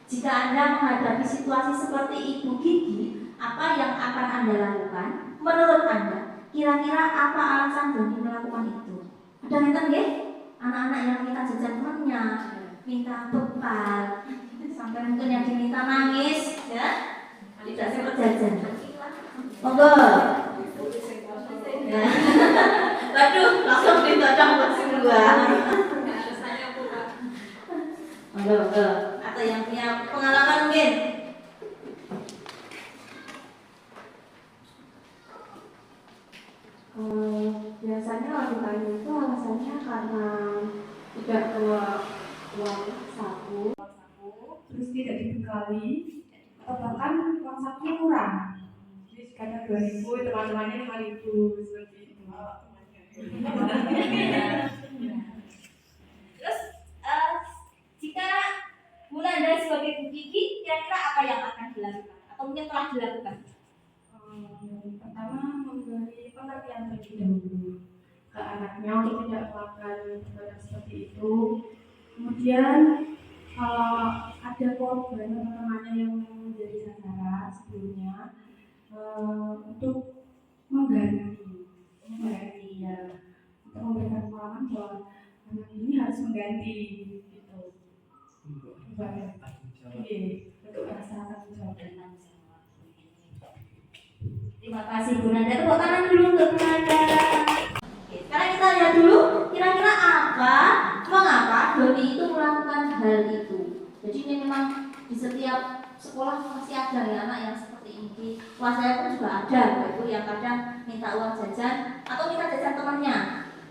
Jika Anda menghadapi situasi seperti Ibu Gigi, apa yang akan Anda lakukan? Menurut Anda, kira-kira apa alasan Doni melakukan itu? Ada ngeten nggih? Anak-anak yang minta jajan temannya, minta bekal, sampai mungkin yang diminta nangis, ya, tidak sempat jajan. Monggo. Ya. Waduh, langsung ditodong buat semua. Monggo. Atau yang punya pengalaman mungkin. Biasanya lakukan itu alasannya karena tidak bawa uang saku, terus tidak dibekali, atau bahkan uang sakunya kurang. Jadi kadang 2.000, teman-temannya 5.000 seperti itu. Terus jika mulai dari sebagai Bu Gigi, kira-kira apa yang akan dilakukan atau mungkin telah dilakukan? Pertama, memberi pengertian terlebih dahulu ke anaknya untuk tidak melakukan perbuatan seperti itu. Kemudian kalau ada korban teman-temannya yang menjadi sasaran sebelumnya, untuk mengganti ya, untuk memberikan pengalaman bahwa anak ini harus mengganti gitu. Untuk rasa tanggung jawab dan tanggung jawab. Terima kasih Bu Nanda. Tepuk tangan dulu untuk Bu Nanda. Oke, sekarang kita lihat dulu kira-kira mengapa Doni itu melakukan hal itu. Jadi ini memang di setiap sekolah pasti ada ya anak yang seperti ini. Kelas saya pun juga ada, itu yang kadang minta uang jajan atau minta jajan temannya,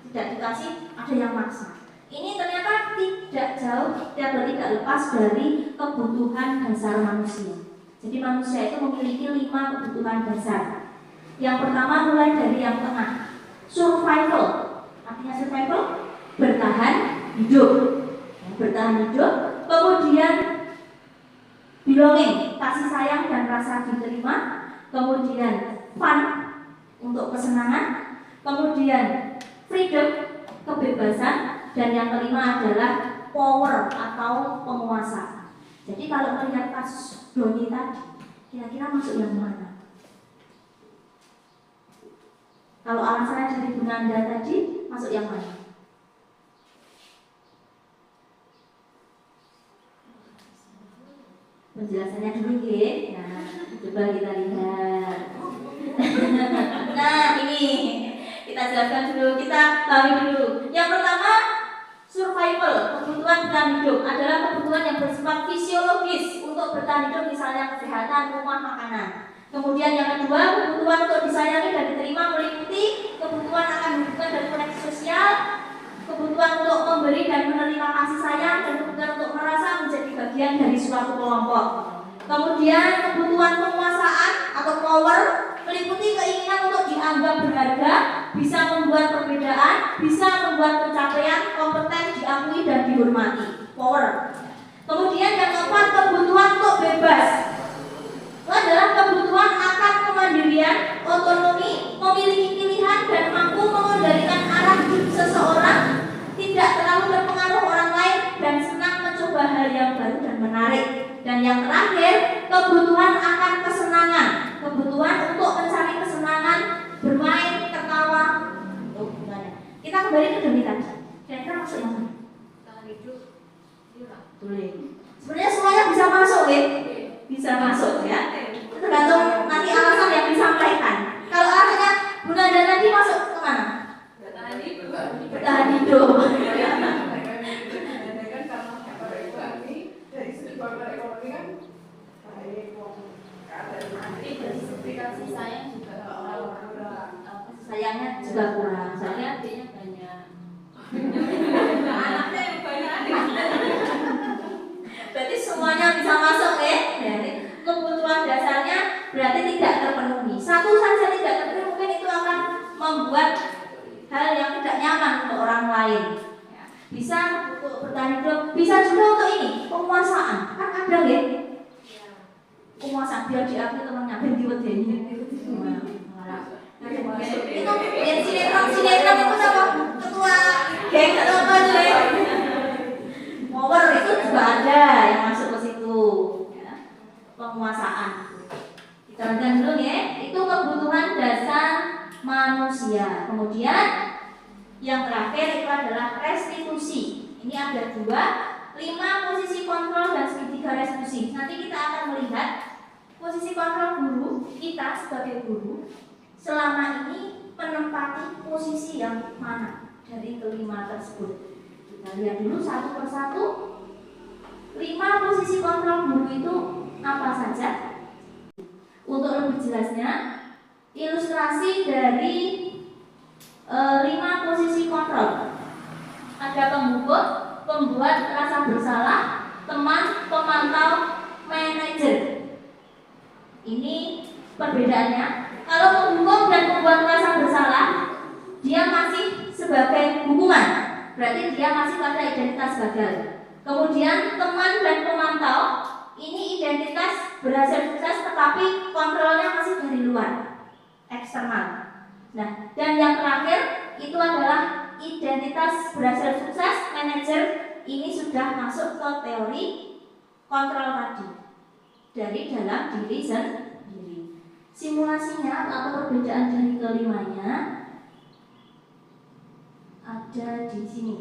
tidak dikasih, ada yang maksa. Ini ternyata tidak jauh, tidak lepas dari kebutuhan dasar manusia. Jadi manusia itu memiliki 5 kebutuhan dasar. Yang pertama mulai dari yang tengah, survival. Artinya survival, bertahan hidup. Bertahan hidup. Kemudian belonging, kasih sayang dan rasa diterima. Kemudian fun, untuk kesenangan. Kemudian freedom, kebebasan. Dan yang kelima adalah power atau penguasa. Jadi kalau melihat kasus Doni tadi, kira-kira masuk yang mana? Kalau alasannya dari Bu Nanda tadi, masuk yang mana? Penjelasannya dulu ya. Nah, coba kita lihat. Nah, ini kita jelaskan dulu, kita pahami dulu. Yang pertama, survival, kebutuhan bertahan hidup adalah kebutuhan yang bersifat fisiologis untuk bertahan hidup, misalnya kesehatan, rumah, makanan. Kemudian yang kedua, kebutuhan untuk disayangi dan diterima meliputi kebutuhan akan hubungan dan koneksi sosial, kebutuhan untuk memberi dan menerima kasih sayang, dan kebutuhan untuk merasa menjadi bagian dari suatu kelompok. Kemudian kebutuhan penguasaan atau power meliputi keinginan untuk dianggap berharga, bisa membuat perbedaan, bisa membuat pencapaian, kompeten, diakui dan dihormati. Power. Kemudian yang keempat, kebutuhan untuk bebas. Itu adalah kebutuhan akan kemandirian, otonomi, memiliki pilihan dan mampu mengendalikan arah hidup seseorang, tidak terlalu berpengaruh orang lain dan senang mencoba hal yang baru dan menarik. Dan yang terakhir, kebutuhan akan kesenangan, kebutuhan untuk mencari kesenangan, bermain, tertawa. Oh, gimana? Kita kembali ke Doni tadi. Kira-kira masuk yang mana? Boleh. Sebenarnya semuanya bisa masuk ya? Bisa masuk ya. Tergantung nanti alasan yang disampaikan. Kalau alasannya Bu Nanda tadi masuk ke mana? Bertahan hidup. Sayangnya juga kurang. Soalnya adiknya banyak. anaknya yang banyak. Berarti semuanya bisa masuk ya. Jadi kebutuhan dasarnya berarti tidak terpenuhi. Satu saja tidak terpenuhi mungkin itu akan membuat hal yang tidak nyaman untuk orang lain. Bisa untuk bertahan hidup, bisa juga untuk ini penguasaan. Kan ada ya penguasaan, biar diakui temannya, biar diwedeni. Itu yang sinetron itu sama ketua geng atau apa tuh ya? Mower itu juga ada yang masuk ke situ ya. Penguasaan. Kita lanjutkan dulu ya. Itu kebutuhan dasar manusia. Kemudian yang terakhir itu adalah restitusi. Ini ada 2, 5 posisi kontrol dan segitiga restitusi. Nanti kita akan melihat posisi kontrol guru kita sebagai guru selama ini menempati posisi yang mana dari kelima tersebut. Kita lihat dulu satu persatu. 5 posisi kontrol guru itu apa saja? Untuk lebih jelasnya, ilustrasi dari 5 posisi kontrol. Ada pembuat, pembuat rasa bersalah, teman, pemantau, manajer. Ini perbedaannya. Kalau penghukum dan pembuat rasa bersalah, dia masih sebagai hukuman, berarti dia masih pada identitas gagal. Kemudian teman dan pemantau, ini identitas berhasil sukses tetapi kontrolnya masih dari luar, eksternal. Nah, dan yang terakhir itu adalah identitas berhasil sukses manajer. Ini sudah masuk ke teori kontrol tadi dari dalam diri sendiri. Simulasinya atau perbedaan dari kelimanya ada di sini.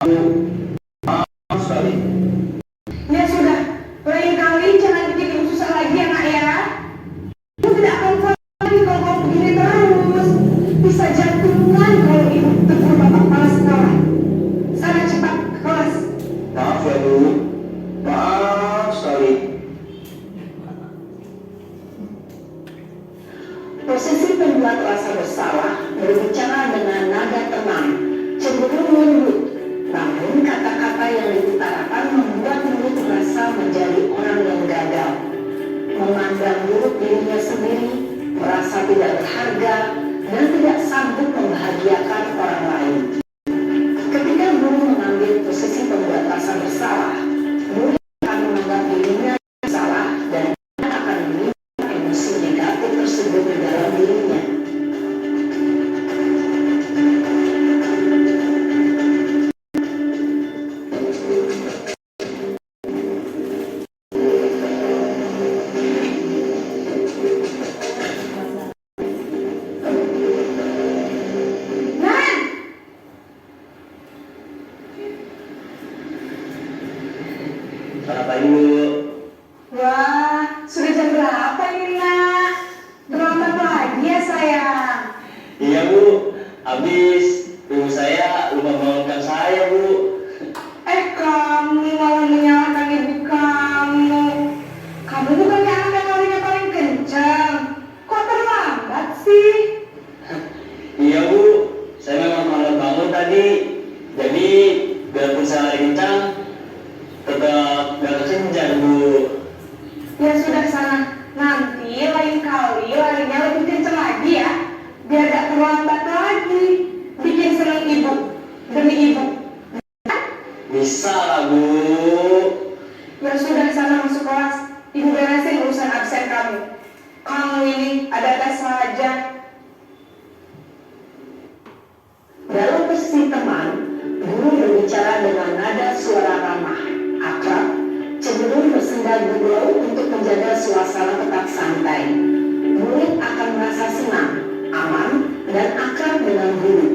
Maaf sekali. Ya sudah, lain kali jangan bikin ibu susah lagi ya nak ya. Ibu tidak akan kuat lagi kalau kamu begini terus. Bisa jantungan kalau ibu tegur bapak kepala sekolah. Sana cepat ke kelas. Maaf ya Bu. Maaf sekali. Posisi pembuat rasa bersalah berbicara dengan nada tenang, cenderung lembut. Namun kata-kata yang diutarakan membuat mulut merasa menjadi orang yang gagal, memandang buruk dirinya sendiri, merasa tidak berharga, dan tidak sanggup membahagiakan orang lain. Ketika guru mengambil posisi pembuat rasa bersalah, murid akan menganggap dirinya bersalah dan akan menyimpan emosi negatif tersebut di dalam dirinya. Selamat pagi Bu. Wah, sudah jam berapa ini nak? Terlambat lagi ya sayang. Iya Bu, habis ibu saya lupa bangunkan saya Bu. Kamu malah menyalahkan ibu kamu. Kamu bukannya anak yang larinya paling kencang. Kok terlambat sih? Iya Bu, saya memang malam bangun tadi. Jadi biarpun saya lari kencang, tetap gak kesenjan Bu. Ya sudah sana. Nanti lain kali larinya lebih kencang lagi ya. Biar gak terlambat lagi. Bikin senang ibu. Demi ibu. Bisa lah Bu. Ya sudah sana masuk kelas. Ibu beresin urusan absen kamu. Kamu ini ada-ada saja. Dalam posisi teman, guru berbicara dengan nada suara ramah, akrab, cenderung bersenda gurau untuk menjaga suasana tetap santai. Murid akan merasa senang, aman, dan akrab dengan guru.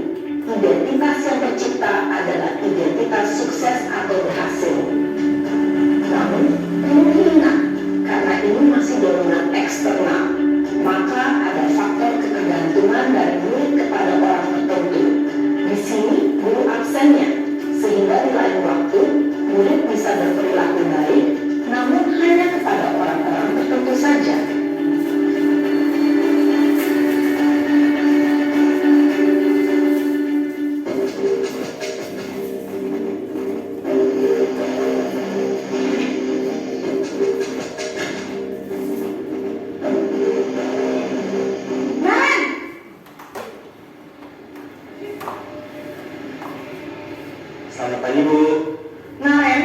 Identitas yang tercipta adalah identitas sukses atau berhasil. Namun, perlu diingat, karena ini masih dorongan eksternal, maka ada faktor ketergantungan dari murid kepada orang tertentu. Di sini, guru absennya, sehingga di lain waktu, murid bisa berperilaku baik, namun hanya kepada orang-orang tertentu saja. Nan! Selamat pagi Bu. Naren,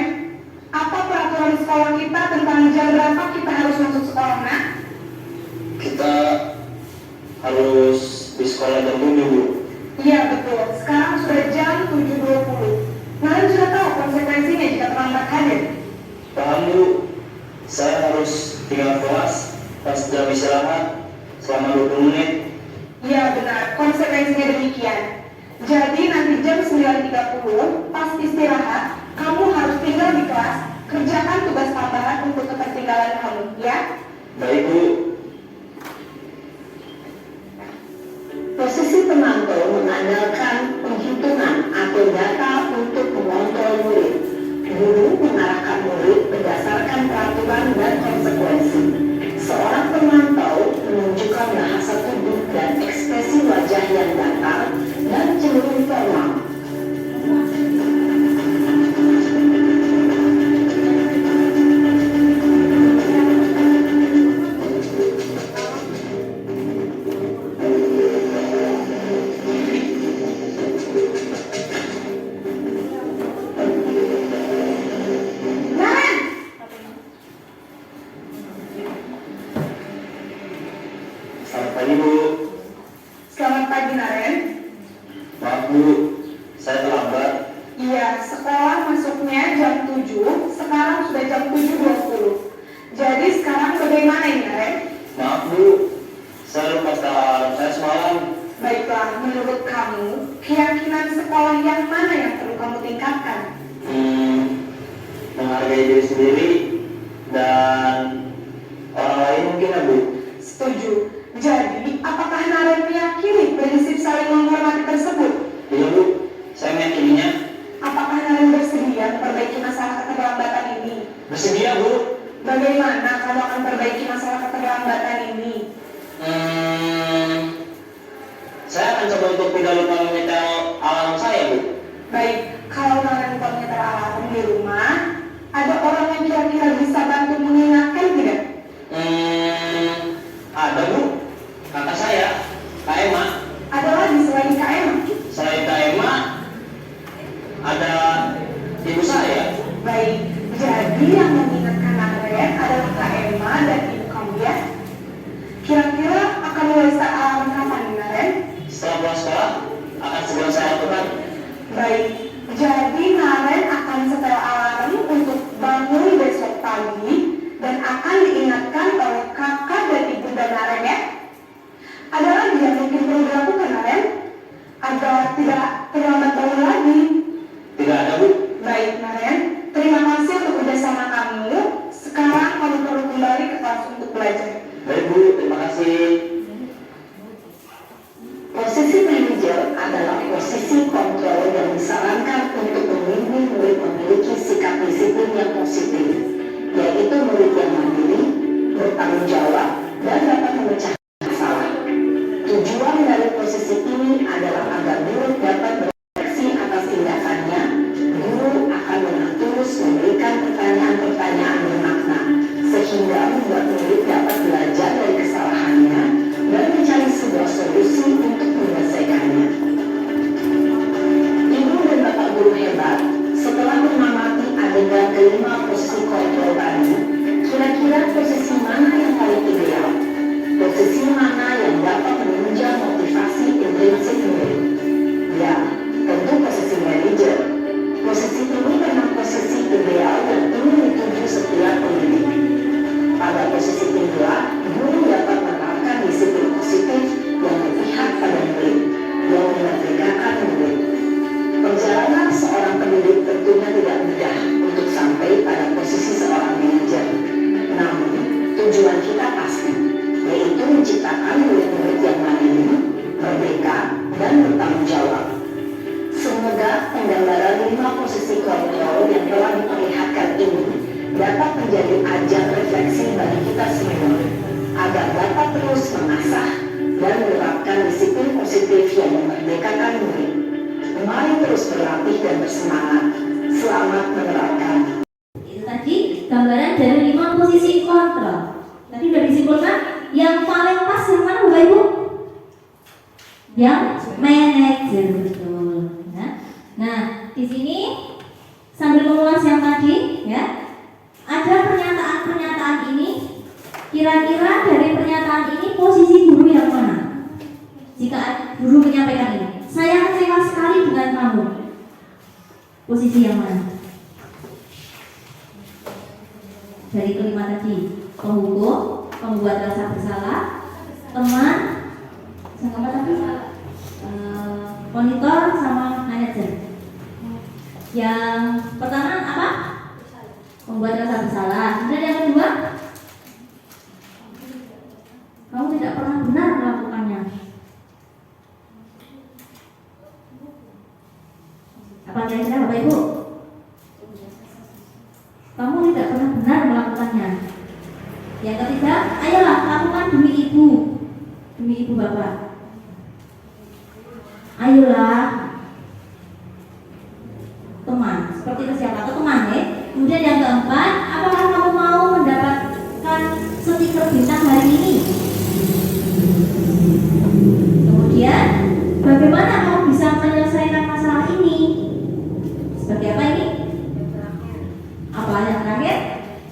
apa peraturan sekolah kita tentang jam berapa kita harus masuk sekolah, nak? Kita harus di sekolah jam 7 Bu. Iya betul, sekarang sudah jam 7.20. Naren sudah tahu konsekuensinya jika terlambat hadir. Paham Bu, saya harus tinggal kelas pas jam istirahat selama 20 menit. Iya benar, konsekuensinya demikian. Jadi nanti jam 9.30 pas istirahat, kamu harus tinggal di kelas, kerjakan tugas tambahan untuk ketertinggalan kamu, ya? Baik Bu. Posisi pemantau mengandalkan penghitungan atau data untuk mengontrol murid. Guru mengarahkan murid berdasarkan peraturan dan konsekuensi. Seorang pemantau menunjukkan bahasa tubuh dan ekspresi wajah yang datar dan cenderung formal. Naren! Selamat pagi Bu. Selamat pagi Naren. Maaf Bu, saya terlambat. Iya, sekolah masuknya jam 7, sekarang sudah jam 7.20. Jadi sekarang bagaimana ini Naren? Maaf Bu, saya lupa alarm saya semalam. Baiklah, menurut kamu, keyakinan sekolah yang mana yang perlu kamu tingkatkan? Menghargai diri sendiri dan orang lain mungkin ya Bu. Setuju. Jadi, apakah Naren meyakini prinsip saling menghormati tersebut? Iya Bu, saya meyakininya. Apakah Naren bersedia memperbaiki masalah keterlambatan ini? Bersedia Bu. Bagaimana kamu akan perbaiki masalah keterlambatan ini? Saya akan coba untuk tidak lupa menyetel alarm saya Bu. Baik, kalau Naren lupa menyetel alarm di rumah, ada orang yang kira-kira bisa bantu mengingatkan tidak? Ada Bu, kakak saya, Kak Emma. Ada lagi selain Kak Emma? Selain Kak Emma, ada ibu saya. Baik, jadi yang mengingatkan Naren adalah Kak Emma dan ibu kamu ya? Kira-kira akan mulai start alarm kapan nih Naren? Setelah pulang sekolah, akan segera saya lakukan. Baik, jadi Naren akan setel alarm untuk bangun besok pagi dan akan diingatkan oleh kakak dan ibu dan Naren ya. Ada lagi yang mungkin perlu dilakukan Naren agar tidak terlambat bangun lagi? Tidak ada Bu. Baik Naren, terima kasih untuk kerjasama kamu. Sekarang kamu perlu kembali ke kelas untuk belajar. Baik Bu, terima kasih. Posisi manajer adalah posisi kontrol yang disarankan untuk membimbing murid memiliki sikap disiplin yang positif, yaitu murid yang mandiri, bertanggung jawab, dan dapat memecahkan masalah. Tujuan dari posisi ini adalah agar murid dapat berefleksi atas tindakannya. Guru akan dengan tulus memberikan pertanyaan-pertanyaan bermakna, sehingga membuat murid dapat belajar dari kesalahannya dan mencari sebuah solusi untuk menyelesaikannya. Ibu dan bapak guru hebat, setelah mengamati adegan kelima posisi kontrol tadi, kira-kira posisi mana yang paling ideal? Posisi mana yang dapat menunjang motivasi intrinsik murid? Ya, tentu posisi manajer. Posisi ini memang posisi ideal dan ingin dituju setiap pendidik. Pada posisi inilah, guru dapat menerapkan disiplin positif yang berpihak pada murid, yang memerdekakan murid. Perjalanan seorang pendidik tentunya tidak mudah untuk sampai pada posisi seorang manajer. Namun, tujuan kita pasti, yaitu menciptakan murid-murid yang mandiri, merdeka, dan bertanggung jawab. Semoga penggambaran 5 posisi kontrol yang telah diperlihatkan ini dapat menjadi ajang refleksi bagi kita semua, agar dapat terus mengasah dan menerapkan disiplin positif yang memerdekakan murid. Mari terus berlatih dan bersemangat. Selamat menerapkan. Itu tadi gambaran dari 5 posisi kontrol. Tadi sudah disimpulkan yang paling pas yang mana Bapak Ibu? Yang manajer, betul. Ya. Nah, di sini sambil mengulas yang tadi, ya, ada pernyataan-pernyataan ini. Kira-kira dari pernyataan ini posisi guru yang mana? Jika guru menyampaikan ini, saya kecewa sekali dengan kamu. Posisi yang mana? Dari kelima tadi, penghukum, pembuat rasa bersalah, teman, sama apa tadi? Monitor sama manajer. Yang pertama apa? Membuat rasa bersalah. Dan yang kedua, kamu tidak pernah benar melakukannya. Apa kira-kira Bapak Ibu? Kamu tidak pernah benar melakukannya. Yang ketiga, ayolah lakukan demi ibu bapak. Ayolah, teman, seperti itu siapa? Atau teman ya. Kemudian yang keempat, apakah kamu mau mendapatkan stiker bintang hari ini? Kemudian, bagaimana kamu bisa menyelesaikan masalah ini? Seperti apa ini? Apa yang terakhir?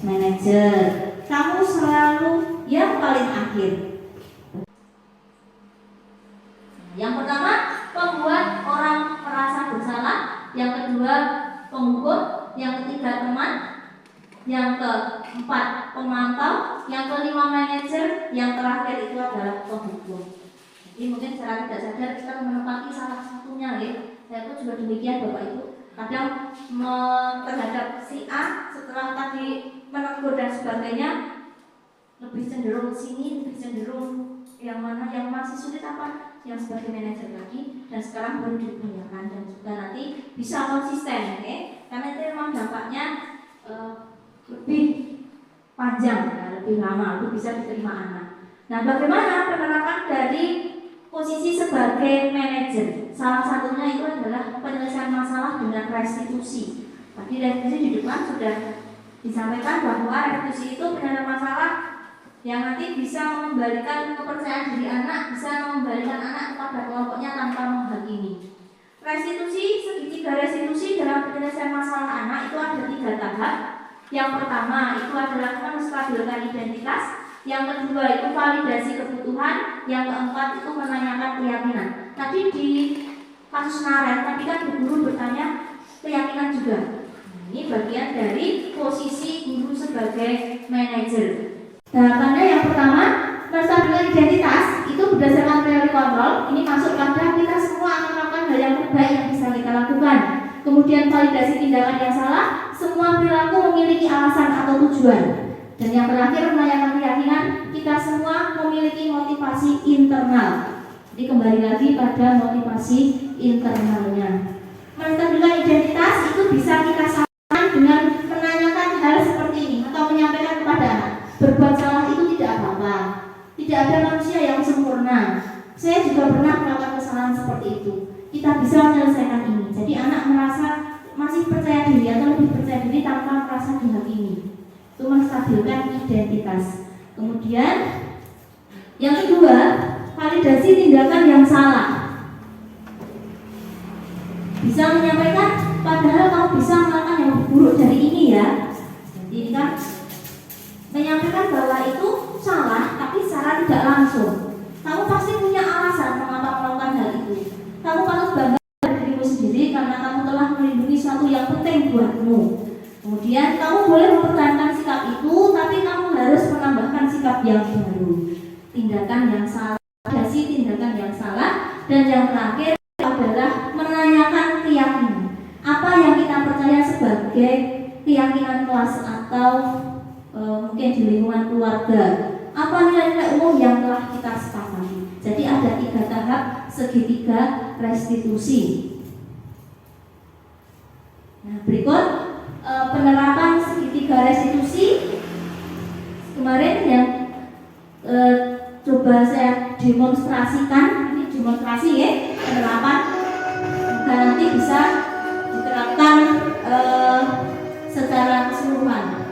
Manajer. Kamu selalu yang paling akhir. Yang pertama, membuat orang merasa bersalah. Yang kedua, penghukum. Yang ketiga, teman. Yang keempat, pemantau. Yang kelima, manajer. Yang terakhir itu adalah penghukum. Jadi mungkin secara tidak sadar kita menempati salah satunya ya. Saya pun juga demikian Bapak Ibu. Kadang terhadap si A setelah tadi menegur dan sebagainya lebih cenderung sini, lebih cenderung yang mana yang masih sulit apa yang sebagai manajer lagi, dan sekarang baru ditanyakan dan juga nanti bisa konsisten, oke? Karena itu memang dampaknya lebih panjang, ya, lebih lama, itu bisa diterima anak. Nah, bagaimana penerapan dari posisi sebagai manajer? Salah satunya itu adalah penyelesaian masalah dengan restitusi. Tadi restitusi di depan sudah disampaikan bahwa restitusi itu penyelesaian masalah yang nanti bisa mengembalikan kepercayaan diri anak, bisa mengembalikan anak kepada kelompoknya tanpa menghakimi. Restitusi, segitiga restitusi dalam penyelesaian masalah anak itu ada 3 tahap. Yang pertama itu adalah menstabilkan identitas, yang kedua itu validasi kebutuhan, yang keempat itu menanyakan keyakinan. Tadi di kasus Naren, tadi kan guru bertanya keyakinan juga. Ini bagian dari posisi guru sebagai manajer. Tahapannya yang pertama, menstabilkan identitas itu berdasarkan teori kontrol. Ini masuk pada kita semua akan melakukan hal yang terbaik yang bisa kita lakukan. Kemudian validasi tindakan yang salah, semua perilaku memiliki alasan atau tujuan. Dan yang terakhir menanyakan keyakinan, kita semua memiliki motivasi internal. Jadi kembali lagi pada motivasi internalnya. Menstabilkan identitas itu bisa kita samakan dengan menanyakan hal seperti ini atau menyampaikan kepada anak. Berbuat salah itu tidak apa-apa. Tidak ada manusia yang sempurna. Saya juga pernah melakukan kesalahan seperti itu. Kita bisa menyelesaikan ini. Jadi anak merasa masih percaya diri atau lebih percaya diri tanpa merasa dihakimi. Itu menstabilkan identitas. Kemudian yang kedua, validasi tindakan yang salah. Bisa menyampaikan padahal kamu bisa melakukan yang lebih buruk dari ini ya. Jadi ini kan menyampaikan bahwa itu salah, tapi secara tidak langsung. Kamu pasti punya alasan mengapa melakukan hal itu. Kamu patut bangga pada dirimu sendiri karena kamu telah melindungi sesuatu yang penting buatmu. Kemudian kamu boleh mempertahankan sikap itu, tapi kamu harus menambahkan sikap yang baru. Tindakan yang salah, validasi tindakan yang salah, dan yang terakhir adalah menanyakan keyakinan. Apa yang kita percaya sebagai keyakinan kelas atau mungkin di lingkungan keluarga, apa nilai-nilai umum yang telah kita sepakati. Jadi ada 3 tahap segitiga restitusi. Nah, berikut penerapan segitiga restitusi kemarin yang coba saya demonstrasikan. Ini demonstrasi ya penerapan, dan nanti bisa diterapkan secara keseluruhan.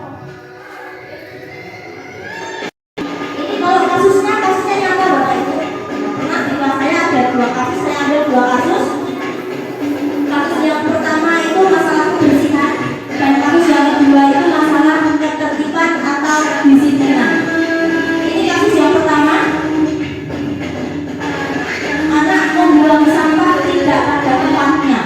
Kasusnya nyata Bapak Ibu. Nah, di kelas saya ada 2 kasus, saya ambil 2 kasus. Kasus yang pertama itu masalah kebersihan, dan kasus yang kedua itu masalah ketertiban atau disiplinan. Ini kasus yang pertama, anak membuang sampah tidak pada tempatnya.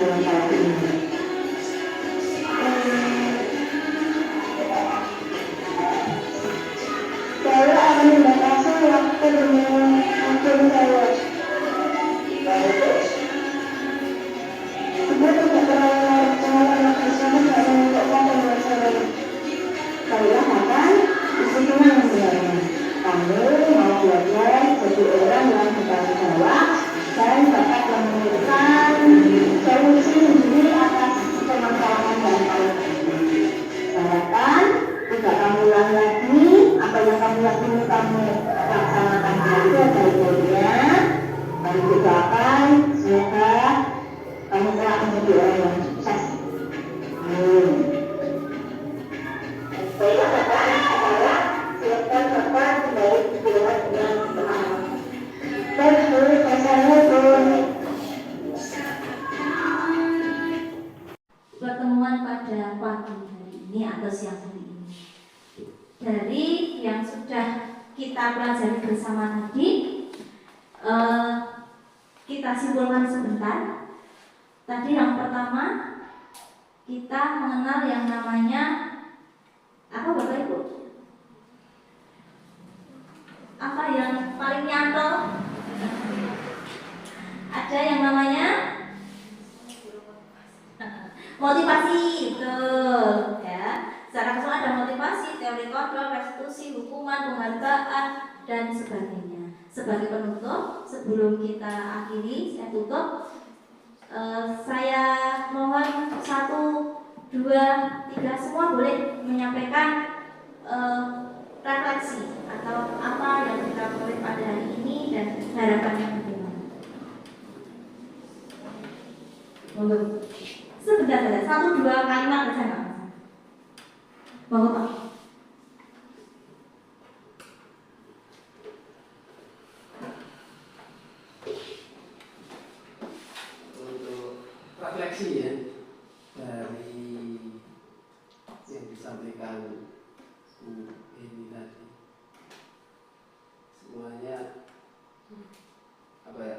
dalam hal ini? Saya akan membatasi waktu dengan hakim saya. Dia tidak terlalu pengalaman bersama dan menunjukkan pembahasan. Saya akan disitulah yang sebenarnya. Kamu mau belajar jadi orang yang bertanggung jawab dan dapat menemukan solusi sendiri atas permasalahan yang kamu hadapi. Harapkan tidak kamu ulang lagi apa yang kamu lakukan, kamu laksanakan saja baik-baiknya. Kami doakan semoga kamu telah menjadi orang yang sukses. Amin. Baiklah Bapak, sekarang silakan Bapak kembali berdialog dengan teman-teman. Baik, assalamualaikum. Pertemuan pada pagi hari ini atau siang hari ini, dari yang sudah kita pelajari bersama tadi, kita simpulkan sebentar. Tadi yang pertama kita mengenal yang namanya apa Bapak Ibu? Apa yang paling nyantol? Ada yang namanya motivasi, betul ya. Secara keseluruhan ada motivasi, teori kontrol, restitusi, hukuman, penghargaan dan sebagainya. Sebagai penutup, sebelum kita akhiri, saya tutup. Saya mohon 1, 2, 3 semua boleh menyampaikan refleksi atau apa yang kita peroleh pada hari ini dan harapannya bagaimana. Monggo. Sebentar saja, 1, 2 kalimat saja nggak masalah. Monggo Pak. Refleksi ya dari yang disampaikan Bu ini tadi, semuanya apa ya,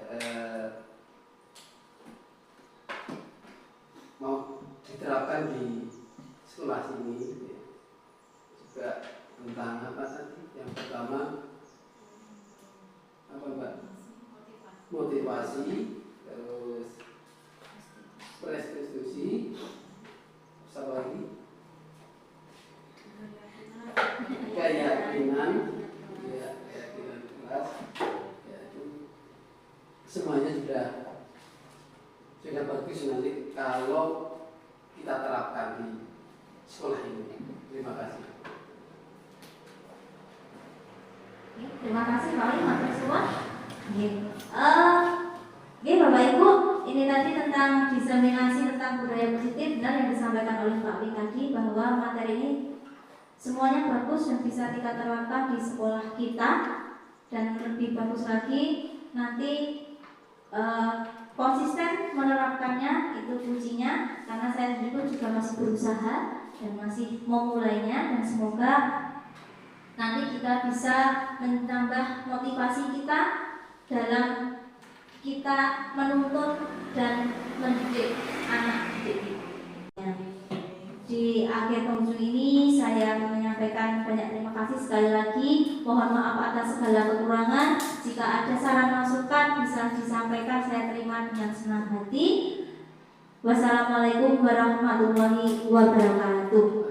mau diterapkan di sekolah sini ya. Juga tentang apa tadi? Yang pertama apa Mbak? Motivasi, terus restitusi, apa lagi? Keyakinan, ya, keyakinan kelas, ya, itu semuanya sudah bagus nanti kalau kita terapkan di sekolah ini. Terima kasih. Terima kasih Pak Wali, matur suwun. Nggih Bapak Ibu, ini tadi tentang diseminasi tentang budaya positif, benar yang disampaikan oleh Pak Wali tadi, bahwa materi ini semuanya bagus dan bisa kita terapkan di sekolah kita, dan lebih bagus lagi nanti konsisten menerapkannya, itu kuncinya. Karena saya sendiri juga masih berusaha dan masih memulainya, dan semoga nanti kita bisa menambah motivasi kita dalam kita menuntut dan mendidik anak didik. Di akhir pengunjung ini saya menyampaikan banyak terima kasih sekali lagi. Mohon maaf atas segala kekurangan. Jika ada saran masukan bisa disampaikan, saya terima dengan senang hati. Wassalamualaikum warahmatullahi wabarakatuh.